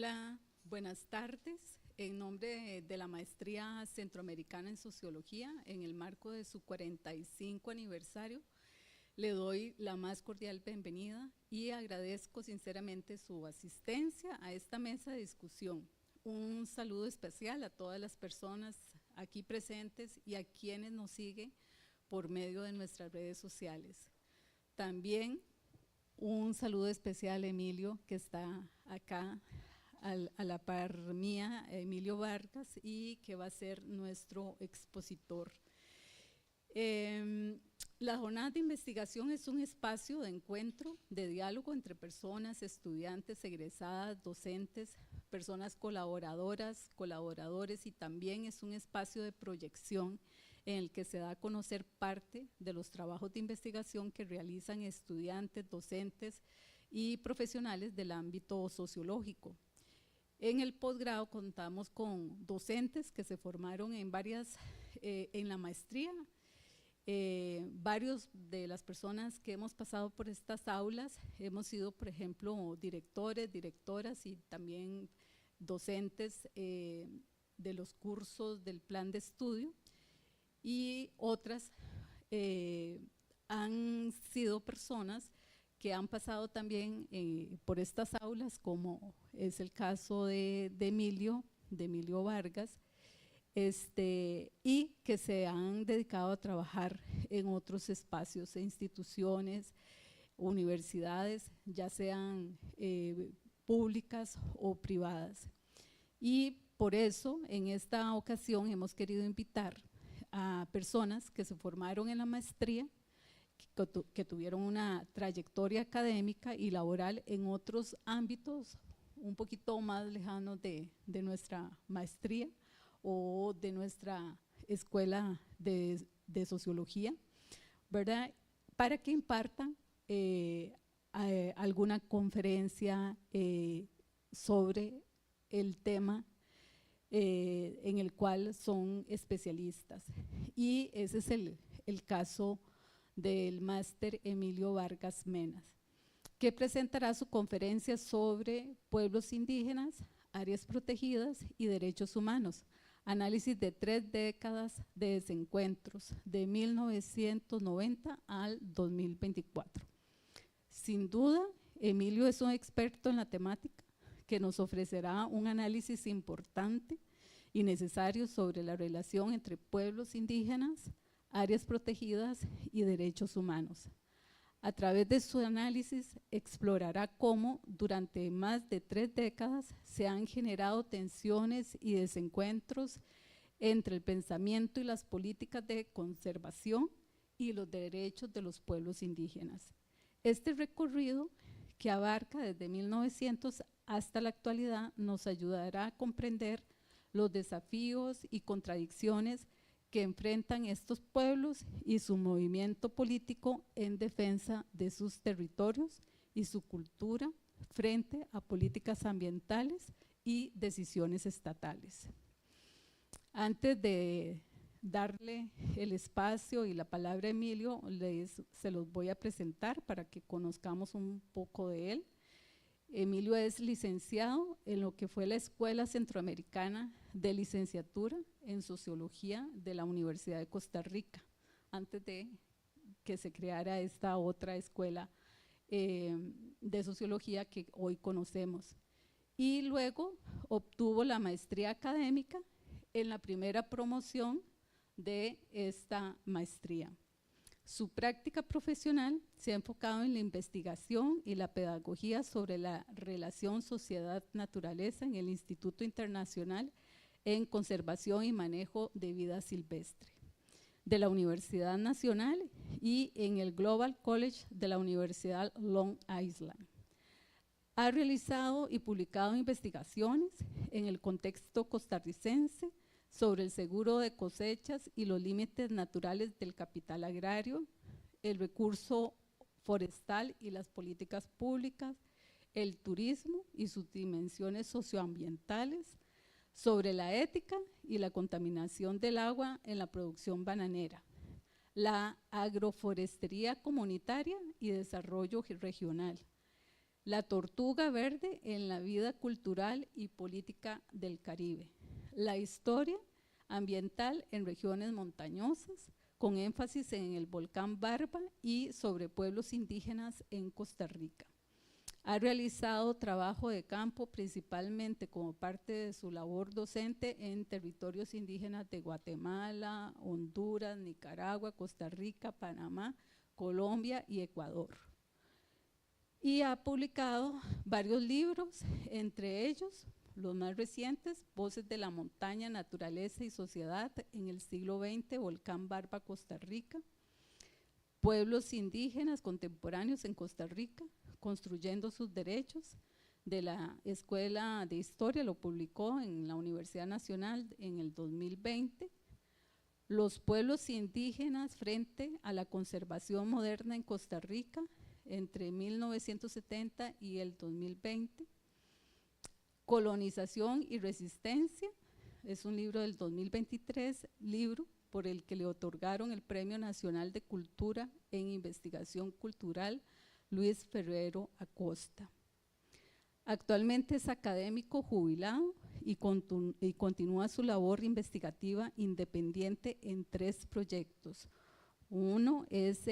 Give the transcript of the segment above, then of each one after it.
Hola, buenas tardes. En nombre de la Maestría Centroamericana en Sociología, en el marco de su 45 aniversario, le doy la más cordial bienvenida y agradezco sinceramente su asistencia a esta mesa de discusión. Un saludo especial a todas las personas aquí presentes y a quienes nos siguen por medio de nuestras redes sociales. También un saludo especial a Emilio, que está acá a la par mía, Emilio Vargas, y que va a ser nuestro expositor. La jornada de investigación es un espacio de encuentro, de diálogo entre personas, estudiantes, egresadas, docentes, personas colaboradoras, colaboradores, y también es un espacio de proyección en el que se da a conocer parte de los trabajos de investigación que realizan estudiantes, docentes y profesionales del ámbito sociológico. En el posgrado contamos con docentes que se formaron en en la maestría. Varios de las personas que hemos pasado por estas aulas hemos sido, por ejemplo, directores, directoras y también docentes de los cursos del plan de estudio, y otras han sido personas que han pasado también por estas aulas, como es el caso de Emilio Vargas, y que se han dedicado a trabajar en otros espacios e instituciones, universidades, ya sean públicas o privadas. Y por eso, en esta ocasión, hemos querido invitar a personas que se formaron en la maestría, que tuvieron una trayectoria académica y laboral en otros ámbitos un poquito más lejanos de nuestra maestría o de nuestra escuela de sociología, ¿verdad? Para que impartan alguna conferencia sobre el tema en el cual son especialistas. Y ese es el caso del máster Emilio Vargas Menas, que presentará su conferencia sobre pueblos indígenas, áreas protegidas y derechos humanos, análisis de 3 décadas de desencuentros, de 1990 al 2024. Sin duda, Emilio es un experto en la temática que nos ofrecerá un análisis importante y necesario sobre la relación entre pueblos indígenas, áreas protegidas y derechos humanos. A través de su análisis explorará cómo durante más de 3 décadas se han generado tensiones y desencuentros entre el pensamiento y las políticas de conservación y los derechos de los pueblos indígenas. Este recorrido, que abarca desde 1900 hasta la actualidad, nos ayudará a comprender los desafíos y contradicciones que enfrentan estos pueblos y su movimiento político en defensa de sus territorios y su cultura frente a políticas ambientales y decisiones estatales. Antes de darle el espacio y la palabra a Emilio, se los voy a presentar para que conozcamos un poco de él. Emilio es licenciado en lo que fue la Escuela Centroamericana de Licenciatura en Sociología de la Universidad de Costa Rica, antes de que se creara esta otra escuela de sociología que hoy conocemos. Y luego obtuvo la maestría académica en la primera promoción de esta maestría. Su práctica profesional se ha enfocado en la investigación y la pedagogía sobre la relación sociedad-naturaleza en el Instituto Internacional en Conservación y Manejo de Vida Silvestre de la Universidad Nacional y en el Global College de la Universidad Long Island. Ha realizado y publicado investigaciones en el contexto costarricense sobre el seguro de cosechas y los límites naturales del capital agrario, el recurso forestal y las políticas públicas, el turismo y sus dimensiones socioambientales, sobre la ética y la contaminación del agua en la producción bananera, la agroforestería comunitaria y desarrollo regional, La tortuga verde en la vida cultural y política del Caribe. La historia ambiental en regiones montañosas, con énfasis en el volcán Barba y sobre pueblos indígenas en Costa Rica. Ha realizado trabajo de campo principalmente como parte de su labor docente en territorios indígenas de Guatemala, Honduras, Nicaragua, Costa Rica, Panamá, Colombia y Ecuador. Y ha publicado varios libros, entre ellos los más recientes, Voces de la Montaña, Naturaleza y Sociedad en el siglo XX, Volcán Barba, Costa Rica, Pueblos indígenas contemporáneos en Costa Rica, Construyendo sus derechos, de la Escuela de Historia, lo publicó en la Universidad Nacional en el 2020, Los pueblos indígenas frente a la conservación moderna en Costa Rica, entre 1970 y el 2020, Colonización y Resistencia, es un libro del 2023, libro por el que le otorgaron el Premio Nacional de Cultura en Investigación Cultural Luis Ferrero Acosta. Actualmente es académico jubilado y continúa su labor investigativa independiente en 3 proyectos. Uno es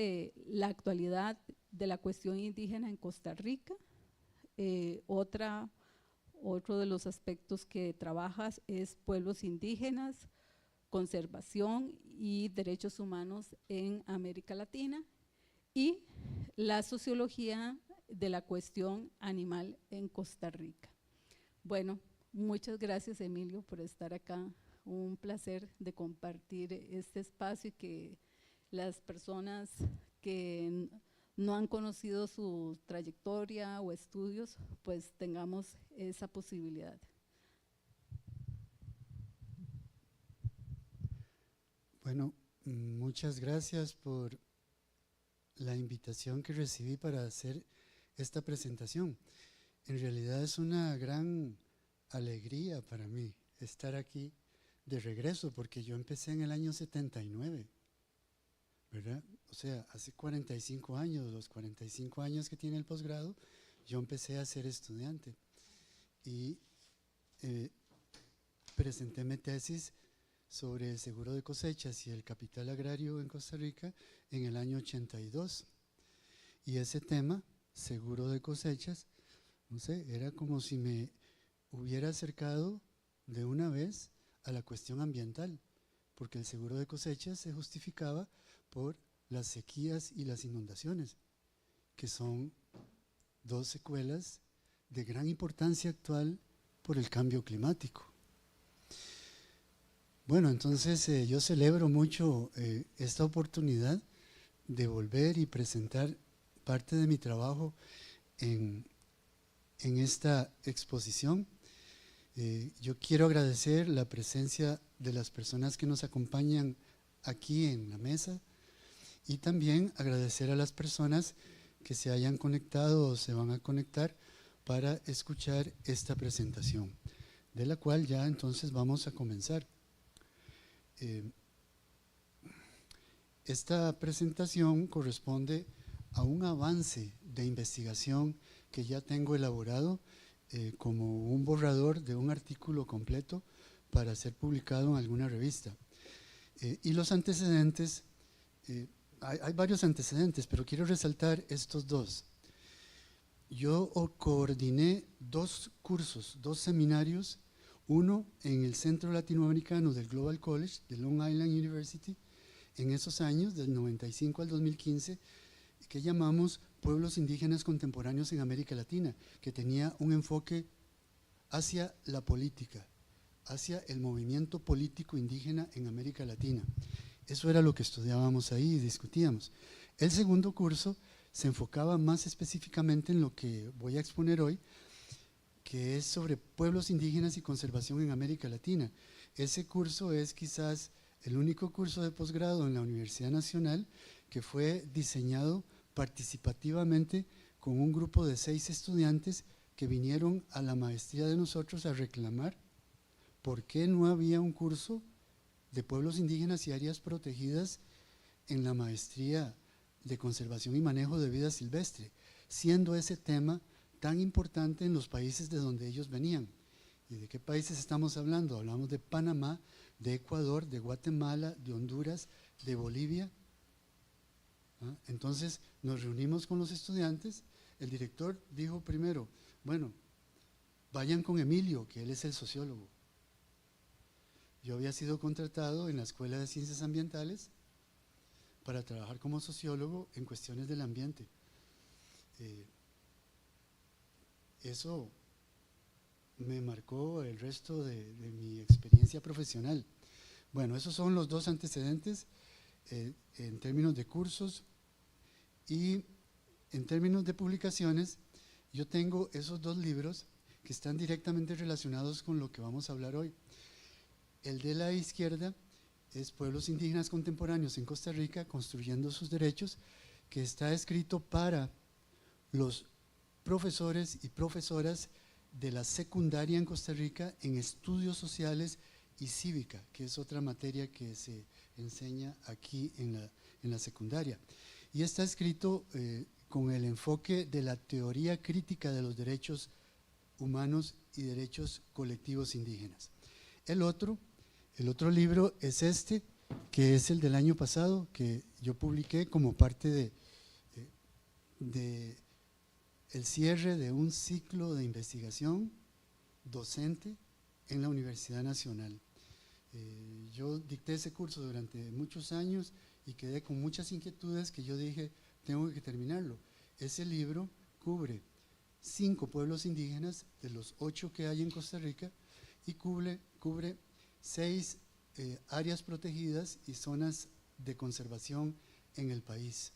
la actualidad de la cuestión indígena en Costa Rica. Otro de los aspectos que trabajas es pueblos indígenas, conservación y derechos humanos en América Latina, y la sociología de la cuestión animal en Costa Rica. Bueno, muchas gracias, Emilio, por estar acá. Un placer de compartir este espacio y que las personas que no han conocido su trayectoria o estudios, pues tengamos esa posibilidad. Bueno, muchas gracias por la invitación que recibí para hacer esta presentación. En realidad es una gran alegría para mí estar aquí de regreso, porque yo empecé en el año 79, ¿verdad? O sea, hace 45 años, los 45 años que tiene el posgrado, yo empecé a ser estudiante y presenté mi tesis sobre el seguro de cosechas y el capital agrario en Costa Rica en el año 82. Y ese tema, seguro de cosechas, no sé, era como si me hubiera acercado de una vez a la cuestión ambiental, porque el seguro de cosechas se justificaba por las sequías y las inundaciones, que son 2 secuelas de gran importancia actual por el cambio climático. Bueno, entonces yo celebro mucho esta oportunidad de volver y presentar parte de mi trabajo en esta exposición. Yo quiero agradecer la presencia de las personas que nos acompañan aquí en la mesa y también agradecer a las personas que se hayan conectado o se van a conectar para escuchar esta presentación, de la cual ya entonces vamos a comenzar. Esta presentación corresponde a un avance de investigación que ya tengo elaborado como un borrador de un artículo completo para ser publicado en alguna revista. Y los antecedentes, hay varios antecedentes, pero quiero resaltar estos 2. Yo coordiné 2 cursos, 2 seminarios, uno en el Centro Latinoamericano del Global College de Long Island University, en esos años, del 95 al 2015, que llamamos Pueblos Indígenas Contemporáneos en América Latina, que tenía un enfoque hacia la política, hacia el movimiento político indígena en América Latina. Eso era lo que estudiábamos ahí y discutíamos. El segundo curso se enfocaba más específicamente en lo que voy a exponer hoy, que es sobre pueblos indígenas y conservación en América Latina. Ese curso es quizás el único curso de posgrado en la Universidad Nacional que fue diseñado participativamente con un grupo de 6 estudiantes que vinieron a la maestría de nosotros a reclamar por qué no había un curso de pueblos indígenas y áreas protegidas en la maestría de conservación y manejo de vida silvestre, siendo ese tema tan importante en los países de donde ellos venían. ¿Y de qué países estamos hablando? Hablamos de Panamá, de Ecuador, de Guatemala, de Honduras, de Bolivia. Entonces nos reunimos con los estudiantes. El director dijo primero, bueno, vayan con Emilio, que él es el sociólogo. Yo había sido contratado en la Escuela de Ciencias Ambientales para trabajar como sociólogo en cuestiones del ambiente. Eso me marcó el resto de mi experiencia profesional. Bueno, esos son los dos antecedentes en términos de cursos, y en términos de publicaciones. Yo tengo esos dos libros que están directamente relacionados con lo que vamos a hablar hoy. El de la izquierda es Pueblos Indígenas Contemporáneos en Costa Rica, construyendo sus derechos, que está escrito para los profesores y profesoras de la secundaria en Costa Rica en estudios sociales y cívica, que es otra materia que se enseña aquí en la secundaria. Y está escrito con el enfoque de la teoría crítica de los derechos humanos y derechos colectivos indígenas. El otro libro es este, que es el del año pasado, que yo publiqué como parte de el cierre de un ciclo de investigación docente en la Universidad Nacional. Yo dicté ese curso durante muchos años y quedé con muchas inquietudes que yo dije, tengo que terminarlo. Ese libro cubre 5 pueblos indígenas de los 8 que hay en Costa Rica y cubre 6 áreas protegidas y zonas de conservación en el país.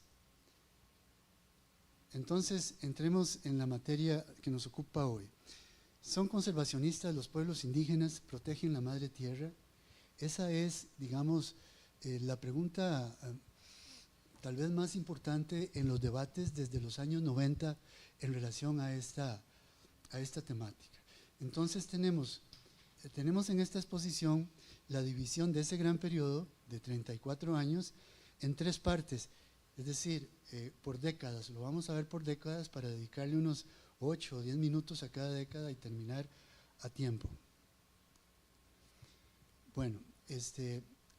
Entonces, entremos en la materia que nos ocupa hoy. ¿Son conservacionistas los pueblos indígenas? ¿Protegen la madre tierra? Esa es, digamos, la pregunta tal vez más importante en los debates desde los años 90 en relación a esta temática. Entonces tenemos en esta exposición la división de ese gran periodo de 34 años en 3 partes, es decir, por décadas. Lo vamos a ver por décadas para dedicarle unos 8 o 10 minutos a cada década y terminar a tiempo. Bueno,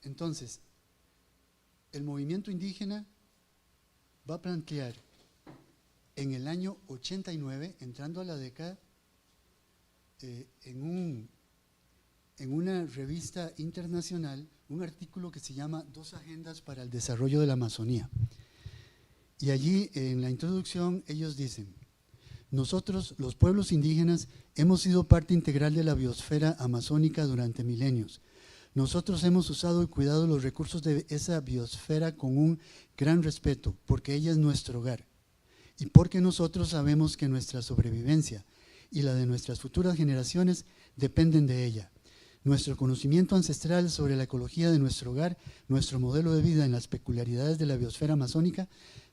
entonces, el movimiento indígena va a plantear en el año 89, entrando a la década, en una revista internacional, un artículo que se llama 2 agendas para el desarrollo de la Amazonía. Y allí, en la introducción, ellos dicen: nosotros, los pueblos indígenas, hemos sido parte integral de la biosfera amazónica durante milenios. Nosotros hemos usado y cuidado los recursos de esa biosfera con un gran respeto, porque ella es nuestro hogar y porque nosotros sabemos que nuestra sobrevivencia y la de nuestras futuras generaciones dependen de ella. Nuestro conocimiento ancestral sobre la ecología de nuestro hogar, nuestro modelo de vida en las peculiaridades de la biosfera amazónica,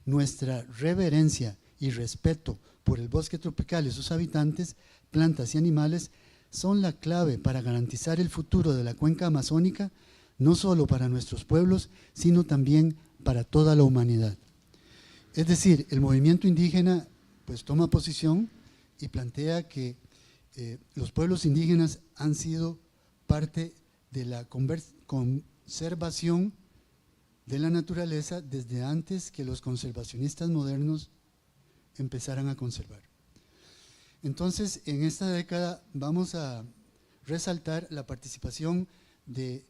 nuestra reverencia y respeto por el bosque tropical y sus habitantes, plantas y animales, son la clave para garantizar el futuro de la cuenca amazónica, no solo para nuestros pueblos, sino también para toda la humanidad. Es decir, el movimiento indígena pues toma posición y plantea que los pueblos indígenas han sido parte de la conservación de la naturaleza desde antes que los conservacionistas modernos empezaran a conservar. Entonces, en esta década vamos a resaltar la participación de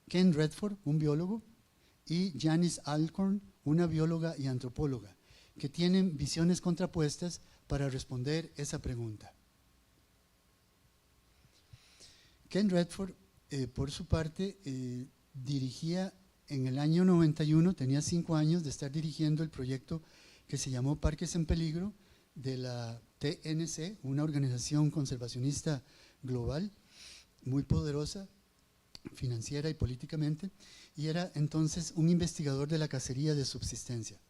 Ken Redford, un biólogo, y Janice Alcorn, una bióloga y antropóloga, que tienen visiones contrapuestas para responder esa pregunta. Ken Redford, por su parte, dirigía en el año 91, tenía 5 años de estar dirigiendo el proyecto que se llamó Parques en Peligro, de la TNC, una organización conservacionista global, muy poderosa, financiera y políticamente, y era entonces un investigador de la cacería de subsistencia.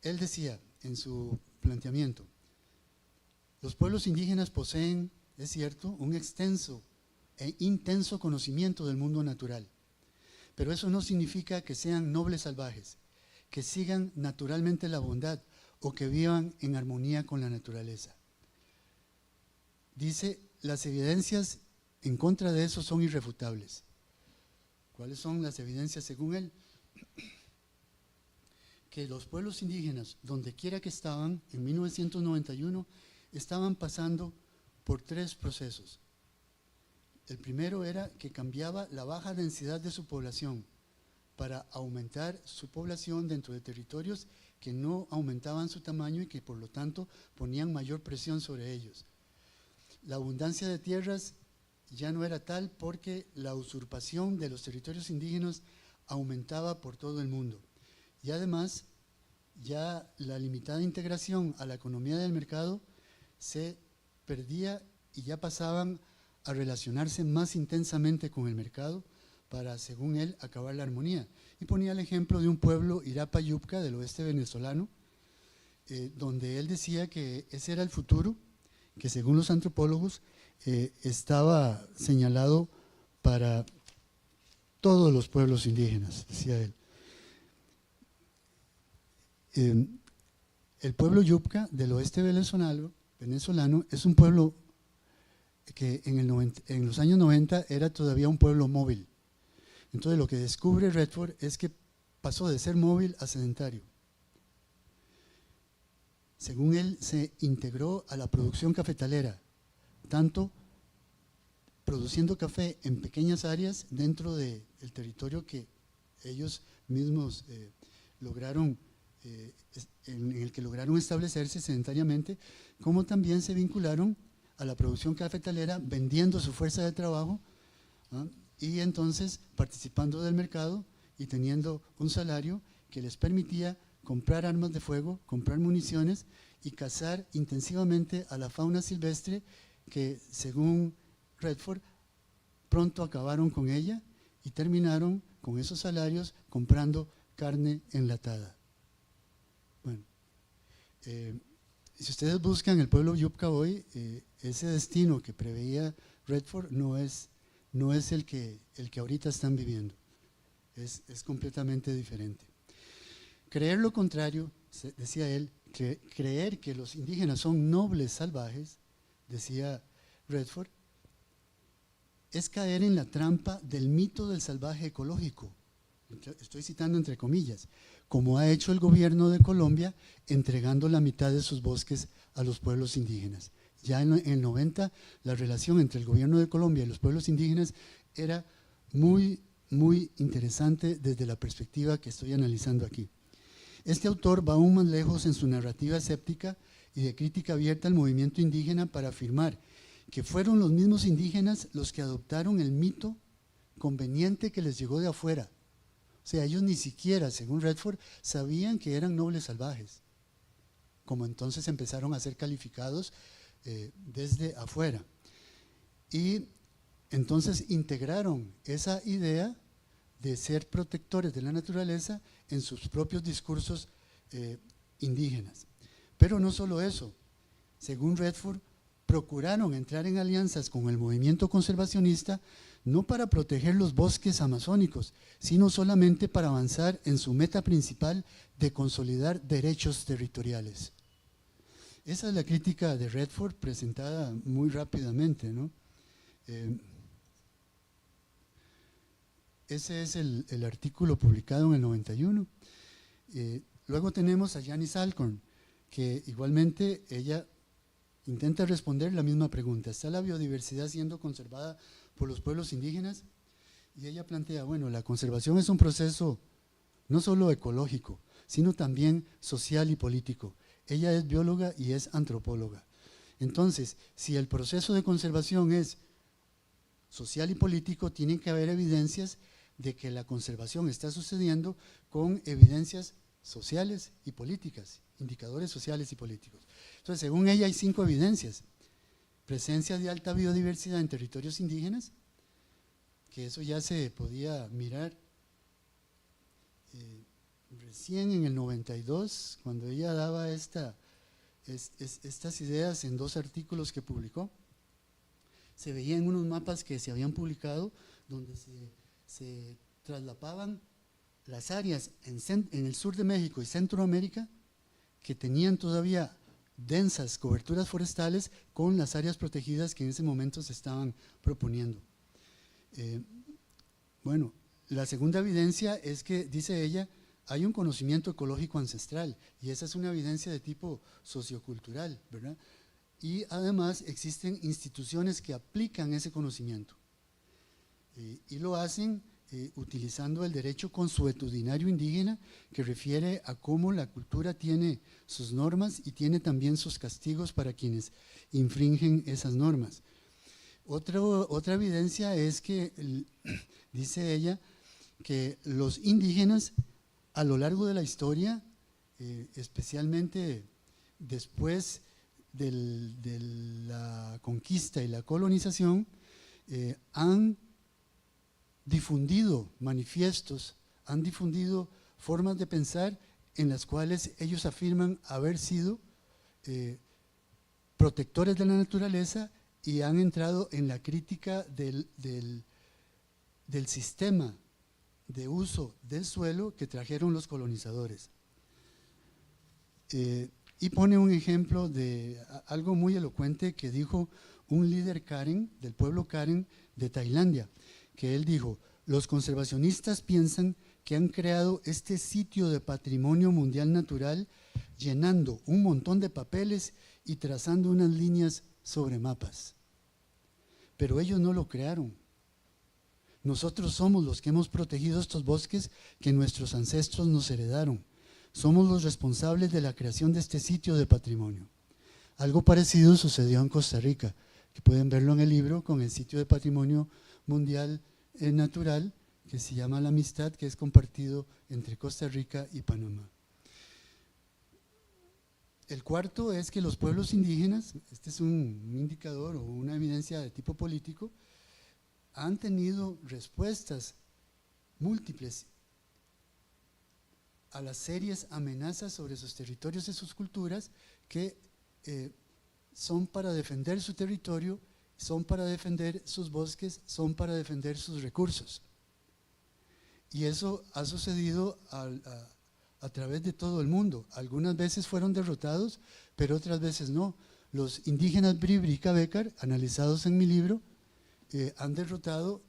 Él decía en su planteamiento: los pueblos indígenas poseen, es cierto, un extenso e intenso conocimiento del mundo natural, pero eso no significa que sean nobles salvajes, que sigan naturalmente la bondad o que vivan en armonía con la naturaleza. dice, las evidencias en contra de eso son irrefutables. ¿Cuáles son las evidencias según él? Que los pueblos indígenas, donde quiera que estaban, en 1991, estaban pasando por 3 procesos. El primero era que cambiaba la baja densidad de su población para aumentar su población dentro de territorios que no aumentaban su tamaño y que por lo tanto ponían mayor presión sobre ellos. La abundancia de tierras ya no era tal porque la usurpación de los territorios indígenas aumentaba por todo el mundo. Y además, ya la limitada integración a la economía del mercado se perdía y ya pasaban a relacionarse más intensamente con el mercado para, según él, acabar la armonía. Y ponía el ejemplo de un pueblo, Irapa Yupka, del oeste venezolano, donde él decía que ese era el futuro, que según los antropólogos estaba señalado para todos los pueblos indígenas, decía él. El pueblo Yupka del oeste venezolano es un pueblo que en los años 90 era todavía un pueblo móvil. Entonces lo que descubre Redford es que pasó de ser móvil a sedentario. Según él, se integró a la producción cafetalera, tanto produciendo café en pequeñas áreas dentro del territorio que ellos mismos lograron, en el que lograron establecerse sedentariamente, como también se vincularon a la producción cafetalera vendiendo su fuerza de trabajo, y entonces participando del mercado y teniendo un salario que les permitía comprar armas de fuego, comprar municiones y cazar intensivamente a la fauna silvestre que, según Redford, pronto acabaron con ella y terminaron con esos salarios comprando carne enlatada. Bueno, si ustedes buscan el pueblo Yupka hoy, ese destino que preveía Redford no es el que ahorita están viviendo, es completamente diferente. Creer lo contrario, decía él, creer que los indígenas son nobles salvajes, decía Redford, es caer en la trampa del mito del salvaje ecológico. Estoy citando entre comillas, como ha hecho el gobierno de Colombia entregando la mitad de sus bosques a los pueblos indígenas. Ya en el 90 la relación entre el gobierno de Colombia y los pueblos indígenas era muy, muy interesante desde la perspectiva que estoy analizando aquí. Este autor va aún más lejos en su narrativa escéptica y de crítica abierta al movimiento indígena para afirmar que fueron los mismos indígenas los que adoptaron el mito conveniente que les llegó de afuera. O sea, ellos ni siquiera, según Redford, sabían que eran nobles salvajes, como entonces empezaron a ser calificados desde afuera. Y entonces integraron esa idea de ser protectores de la naturaleza en sus propios discursos indígenas. Pero no solo eso, según Redford, procuraron entrar en alianzas con el movimiento conservacionista no para proteger los bosques amazónicos, sino solamente para avanzar en su meta principal de consolidar derechos territoriales. Esa es la crítica de Redford presentada muy rápidamente, ¿no? Ese es el artículo publicado en el 91. Luego tenemos a Janice Alcorn, que igualmente ella intenta responder la misma pregunta. ¿Está la biodiversidad siendo conservada por los pueblos indígenas? Y ella plantea, bueno, la conservación es un proceso no solo ecológico, sino también social y político. Ella es bióloga y es antropóloga. Entonces, si el proceso de conservación es social y político, tiene que haber evidencias de que la conservación está sucediendo con evidencias sociales y políticas, indicadores sociales y políticos. Entonces, según ella hay 5 evidencias. Presencia de alta biodiversidad en territorios indígenas, que eso ya se podía mirar recién en el 92, cuando ella daba estas ideas en 2 artículos que publicó. Se veían unos mapas que se habían publicado donde se traslapaban las áreas en el sur de México y Centroamérica que tenían todavía densas coberturas forestales con las áreas protegidas que en ese momento se estaban proponiendo. Bueno, la segunda evidencia es que, dice ella, hay un conocimiento ecológico ancestral, y esa es una evidencia de tipo sociocultural, ¿verdad? Y además existen instituciones que aplican ese conocimiento y lo hacen utilizando el derecho consuetudinario indígena, que refiere a cómo la cultura tiene sus normas y tiene también sus castigos para quienes infringen esas normas. Otra evidencia es que, dice ella, que los indígenas a lo largo de la historia, especialmente después de la conquista y la colonización, han difundido manifiestos, han difundido formas de pensar en las cuales ellos afirman haber sido protectores de la naturaleza y han entrado en la crítica del sistema de uso del suelo que trajeron los colonizadores. Y pone un ejemplo de algo muy elocuente que dijo un líder Karen, del pueblo Karen de Tailandia, que él dijo: los conservacionistas piensan que han creado este sitio de patrimonio mundial natural llenando un montón de papeles y trazando unas líneas sobre mapas. Pero ellos no lo crearon. Nosotros somos los que hemos protegido estos bosques que nuestros ancestros nos heredaron. Somos los responsables de la creación de este sitio de patrimonio. Algo parecido sucedió en Costa Rica, que pueden verlo en el libro, con el sitio de patrimonio mundial natural, que se llama La Amistad, que es compartido entre Costa Rica y Panamá. El cuarto es que los pueblos indígenas, este es un indicador o una evidencia de tipo político, han tenido respuestas múltiples a las serias amenazas sobre sus territorios y sus culturas, que son para defender su territorio, son para defender sus bosques, son para defender sus recursos. Y eso ha sucedido a través de todo el mundo. Algunas veces fueron derrotados, pero otras veces no. Los indígenas Bribri y Cabécar, analizados en mi libro, han derrotado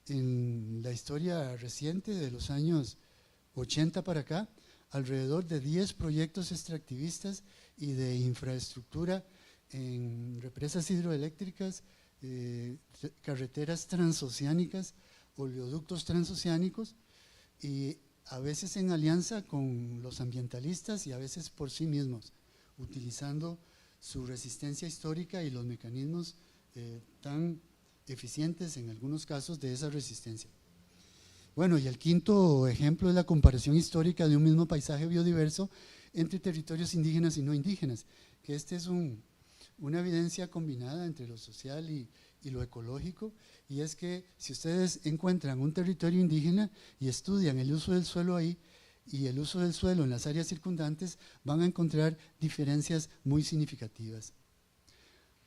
en la historia reciente de los años 80 para acá alrededor de 10 proyectos extractivistas y de infraestructura en represas hidroeléctricas, carreteras transoceánicas, oleoductos transoceánicos, y a veces en alianza con los ambientalistas y a veces por sí mismos, utilizando su resistencia histórica y los mecanismos tan eficientes en algunos casos de esa resistencia. Bueno, y el quinto ejemplo es la comparación histórica de un mismo paisaje biodiverso entre territorios indígenas y no indígenas, que este es una evidencia combinada entre lo social y lo ecológico, y es que si ustedes encuentran un territorio indígena y estudian el uso del suelo ahí y el uso del suelo en las áreas circundantes, van a encontrar diferencias muy significativas.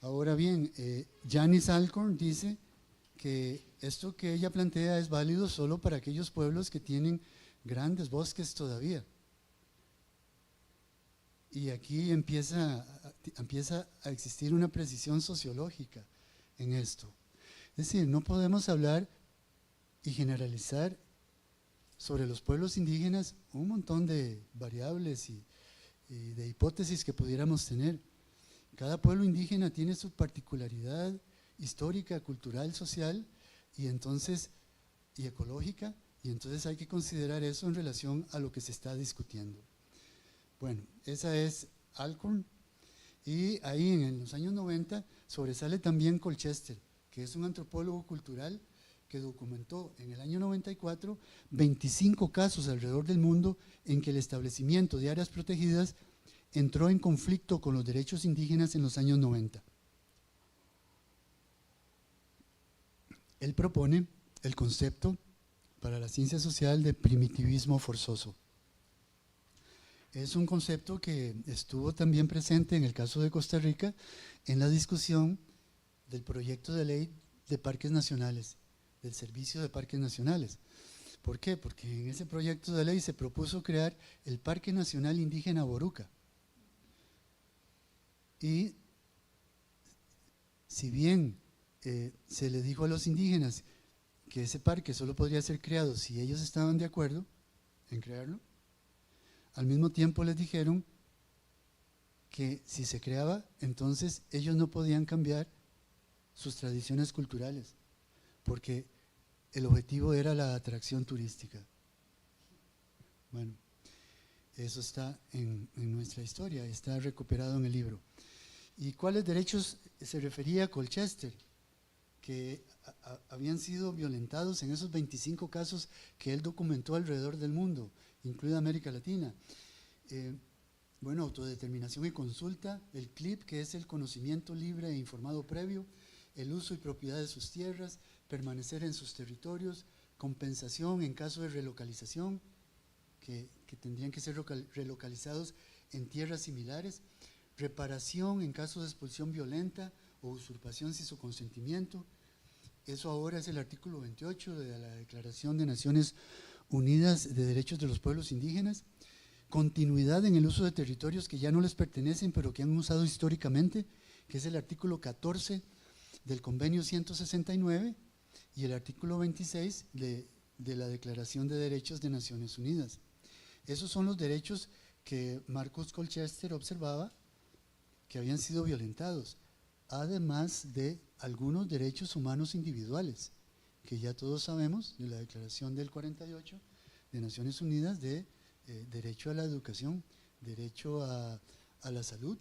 Ahora bien, Janice Alcorn dice que esto que ella plantea es válido solo para aquellos pueblos que tienen grandes bosques todavía. Y aquí empieza a existir una precisión sociológica en esto. Es decir, no podemos hablar y generalizar sobre los pueblos indígenas un montón de variables y de hipótesis que pudiéramos tener. Cada pueblo indígena tiene su particularidad histórica, cultural, social y ecológica, y entonces hay que considerar eso en relación a lo que se está discutiendo. Bueno, esa es Alcorn, y ahí en los años 90 sobresale también Colchester, que es un antropólogo cultural que documentó en el año 94 25 casos alrededor del mundo en que el establecimiento de áreas protegidas entró en conflicto con los derechos indígenas en los años 90. Él propone el concepto para la ciencia social de primitivismo forzoso. Es un concepto que estuvo también presente en el caso de Costa Rica en la discusión del proyecto de ley de parques nacionales, del servicio de parques nacionales. ¿Por qué? Porque en ese proyecto de ley se propuso crear el Parque Nacional Indígena Boruca. Y si bien se le dijo a los indígenas que ese parque solo podría ser creado si ellos estaban de acuerdo en crearlo, al mismo tiempo les dijeron que si se creaba, entonces ellos no podían cambiar sus tradiciones culturales, porque el objetivo era la atracción turística. Bueno, eso está en nuestra historia, está recuperado en el libro. ¿Y cuáles derechos se refería a Colchester? Que habían sido violentados en esos 25 casos que él documentó alrededor del mundo, incluida América Latina. Bueno, autodeterminación y consulta, el CLIP, que es el conocimiento libre e informado previo, el uso y propiedad de sus tierras, permanecer en sus territorios, compensación en caso de relocalización, que tendrían que ser relocalizados en tierras similares, reparación en caso de expulsión violenta o usurpación sin su consentimiento. Eso ahora es el artículo 28 de la Declaración de Naciones Unidas de Derechos de los Pueblos Indígenas. Continuidad en el uso de territorios que ya no les pertenecen, pero que han usado históricamente, que es el artículo 14 del Convenio 169 y el artículo 26 de la Declaración de Derechos de Naciones Unidas. Esos son los derechos que Marcus Colchester observaba que habían sido violentados, además de algunos derechos humanos individuales, que ya todos sabemos de la Declaración del 48 de Naciones Unidas de derecho a la educación, derecho a la salud.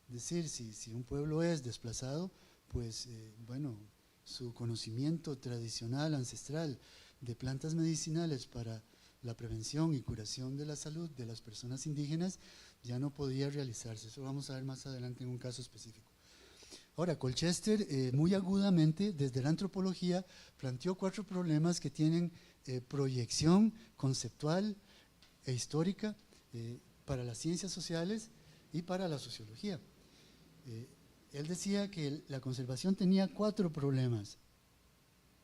Es decir, si un pueblo es desplazado, pues bueno, su conocimiento tradicional, ancestral, de plantas medicinales para la prevención y curación de la salud de las personas indígenas ya no podía realizarse. Eso vamos a ver más adelante en un caso específico. Ahora, Colchester muy agudamente desde la antropología planteó 4 problemas que tienen proyección conceptual e histórica para las ciencias sociales y para la sociología. Él decía que la conservación tenía 4 problemas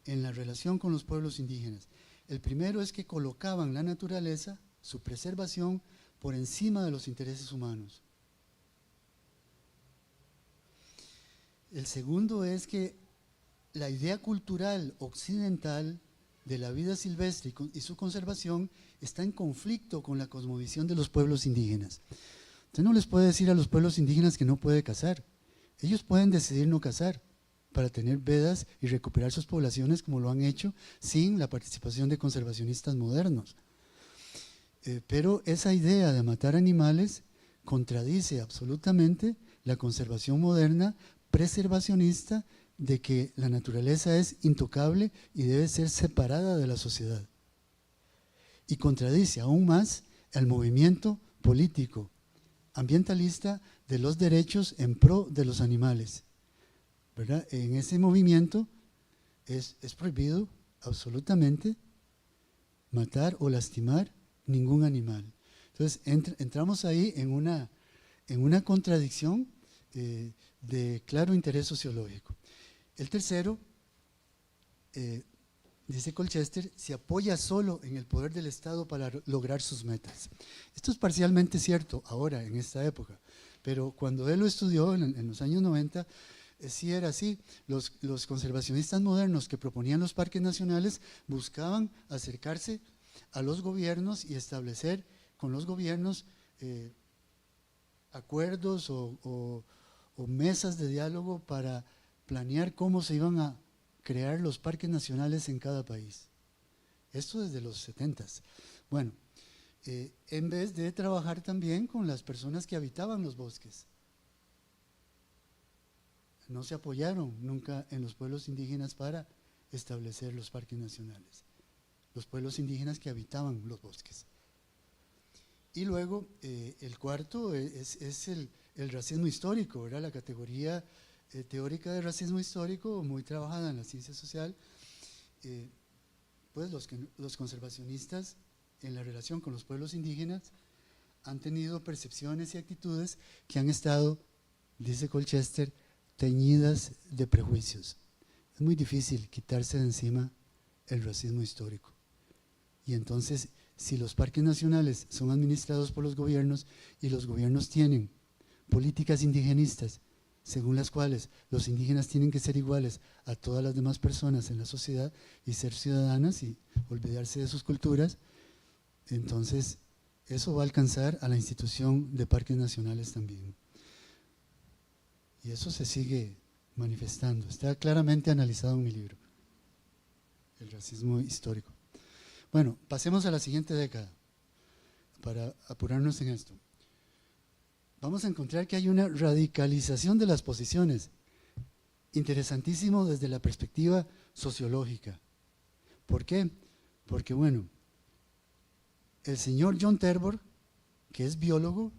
en la relación con los pueblos indígenas. El primero es que colocaban la naturaleza, su preservación, por encima de los intereses humanos. El segundo es que la idea cultural occidental de la vida silvestre y su conservación está en conflicto con la cosmovisión de los pueblos indígenas. Usted no les puede decir a los pueblos indígenas que no puede cazar. Ellos pueden decidir no cazar para tener vedas y recuperar sus poblaciones como lo han hecho sin la participación de conservacionistas modernos. Pero esa idea de matar animales contradice absolutamente la conservación moderna preservacionista de que la naturaleza es intocable y debe ser separada de la sociedad. Y contradice aún más el movimiento político ambientalista de los derechos en pro de los animales, ¿verdad? En ese movimiento es prohibido absolutamente matar o lastimar ningún animal. Entonces entramos ahí en una contradicción de claro interés sociológico. El tercero, dice Colchester, se apoya solo en el poder del Estado para lograr sus metas. Esto es parcialmente cierto ahora, en esta época, pero cuando él lo estudió en los años 90, sí era así. Los conservacionistas modernos que proponían los parques nacionales buscaban acercarse a los gobiernos y establecer con los gobiernos acuerdos o mesas de diálogo para planear cómo se iban a crear los parques nacionales en cada país. Esto desde los 70s. Bueno, en vez de trabajar también con las personas que habitaban los bosques. No se apoyaron nunca en los pueblos indígenas para establecer los parques nacionales. Los pueblos indígenas que habitaban los bosques. Y luego, el cuarto es el racismo histórico, ¿verdad? La categoría teórica de racismo histórico, muy trabajada en la ciencia social. Pues los conservacionistas en la relación con los pueblos indígenas han tenido percepciones y actitudes que han estado, dice Colchester, teñidas de prejuicios. Es muy difícil quitarse de encima el racismo histórico. Y entonces, si los parques nacionales son administrados por los gobiernos y los gobiernos tienen políticas indigenistas según las cuales los indígenas tienen que ser iguales a todas las demás personas en la sociedad y ser ciudadanas y olvidarse de sus culturas, entonces eso va a alcanzar a la institución de parques nacionales también. Y eso se sigue manifestando, está claramente analizado en mi libro, El racismo histórico. Bueno, pasemos a la siguiente década, para apurarnos en esto. Vamos a encontrar que hay una radicalización de las posiciones, interesantísimo desde la perspectiva sociológica. ¿Por qué? Porque bueno, el señor John Terborgh, que es biólogo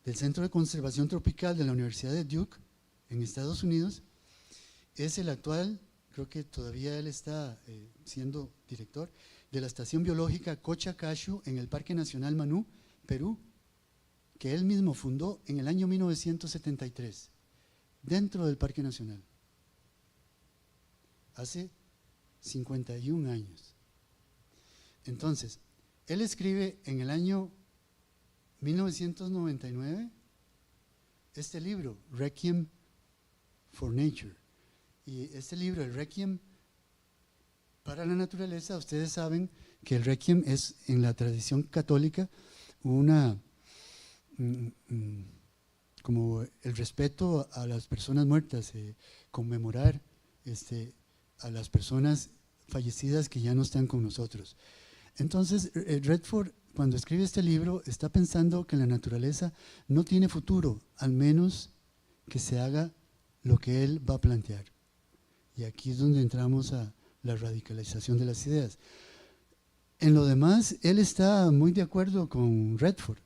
del Centro de Conservación Tropical de la Universidad de Duke, en Estados Unidos, es el actual, creo que todavía él está siendo director, de la Estación Biológica Cocha-Cacho en el Parque Nacional Manú, Perú, que él mismo fundó en el año 1973, dentro del Parque Nacional, hace 51 años. Entonces, él escribe en el año 1999 este libro, Requiem for Nature. Y este libro, el Requiem para la naturaleza, ustedes saben que el Requiem es en la tradición católica como el respeto a las personas muertas, conmemorar a las personas fallecidas que ya no están con nosotros. Entonces, Redford, cuando escribe este libro, está pensando que la naturaleza no tiene futuro, al menos que se haga lo que él va a plantear. Y aquí es donde entramos a la radicalización de las ideas. En lo demás, él está muy de acuerdo con Redford.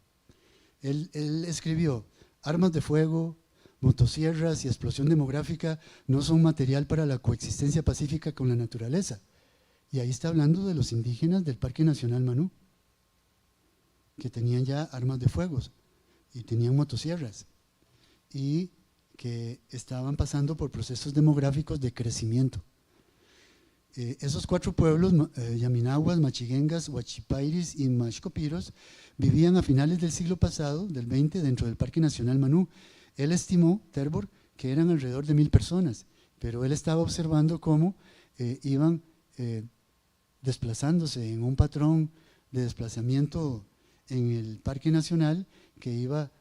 Él escribió: armas de fuego, motosierras y explosión demográfica no son material para la coexistencia pacífica con la naturaleza. Y ahí está hablando de los indígenas del Parque Nacional Manú, que tenían ya armas de fuego y tenían motosierras y que estaban pasando por procesos demográficos de crecimiento. Esos 4 pueblos, Yaminaguas, Machiguengas, Huachipairis y Maxcopiros, vivían a finales del siglo pasado, del 20, dentro del Parque Nacional Manú. Él estimó, Terborgh, que eran alrededor de 1000 personas, pero él estaba observando cómo iban desplazándose en un patrón de desplazamiento en el Parque Nacional que iba,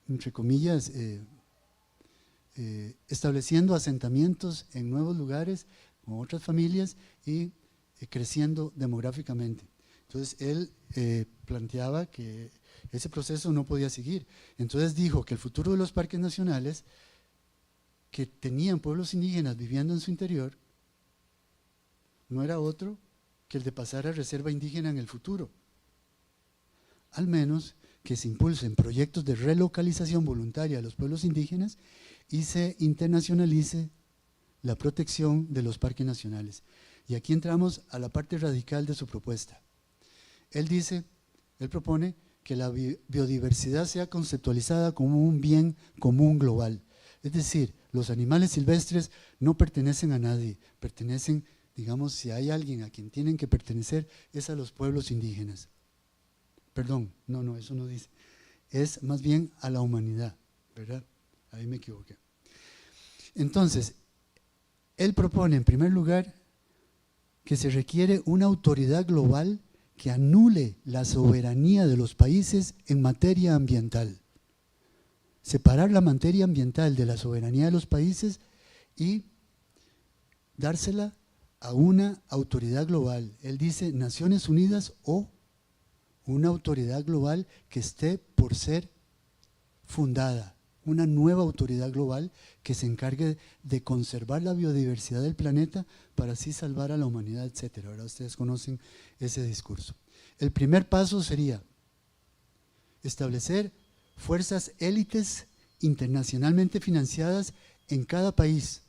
entre comillas, estableciendo asentamientos en nuevos lugares con otras familias y creciendo demográficamente. Entonces él planteaba que ese proceso no podía seguir. Entonces dijo que el futuro de los parques nacionales, que tenían pueblos indígenas viviendo en su interior, no era otro que el de pasar a reserva indígena en el futuro, al menos que se impulsen proyectos de relocalización voluntaria a los pueblos indígenas y se internacionalice la protección de los parques nacionales. Y aquí entramos a la parte radical de su propuesta. Él propone que la biodiversidad sea conceptualizada como un bien común global. Es decir, los animales silvestres no pertenecen a nadie, pertenecen, digamos, si hay alguien a quien tienen que pertenecer, es a los pueblos indígenas. Perdón, no, eso no dice. Es más bien a la humanidad, ¿verdad? Ahí me equivoqué. Entonces, él propone en primer lugar que se requiere una autoridad global que anule la soberanía de los países en materia ambiental. Separar la materia ambiental de la soberanía de los países y dársela a una autoridad global. Él dice Naciones Unidas o una autoridad global que esté por ser fundada, una nueva autoridad global que se encargue de conservar la biodiversidad del planeta para así salvar a la humanidad, etc. Ahora ustedes conocen ese discurso. El primer paso sería establecer fuerzas élites internacionalmente financiadas en cada país,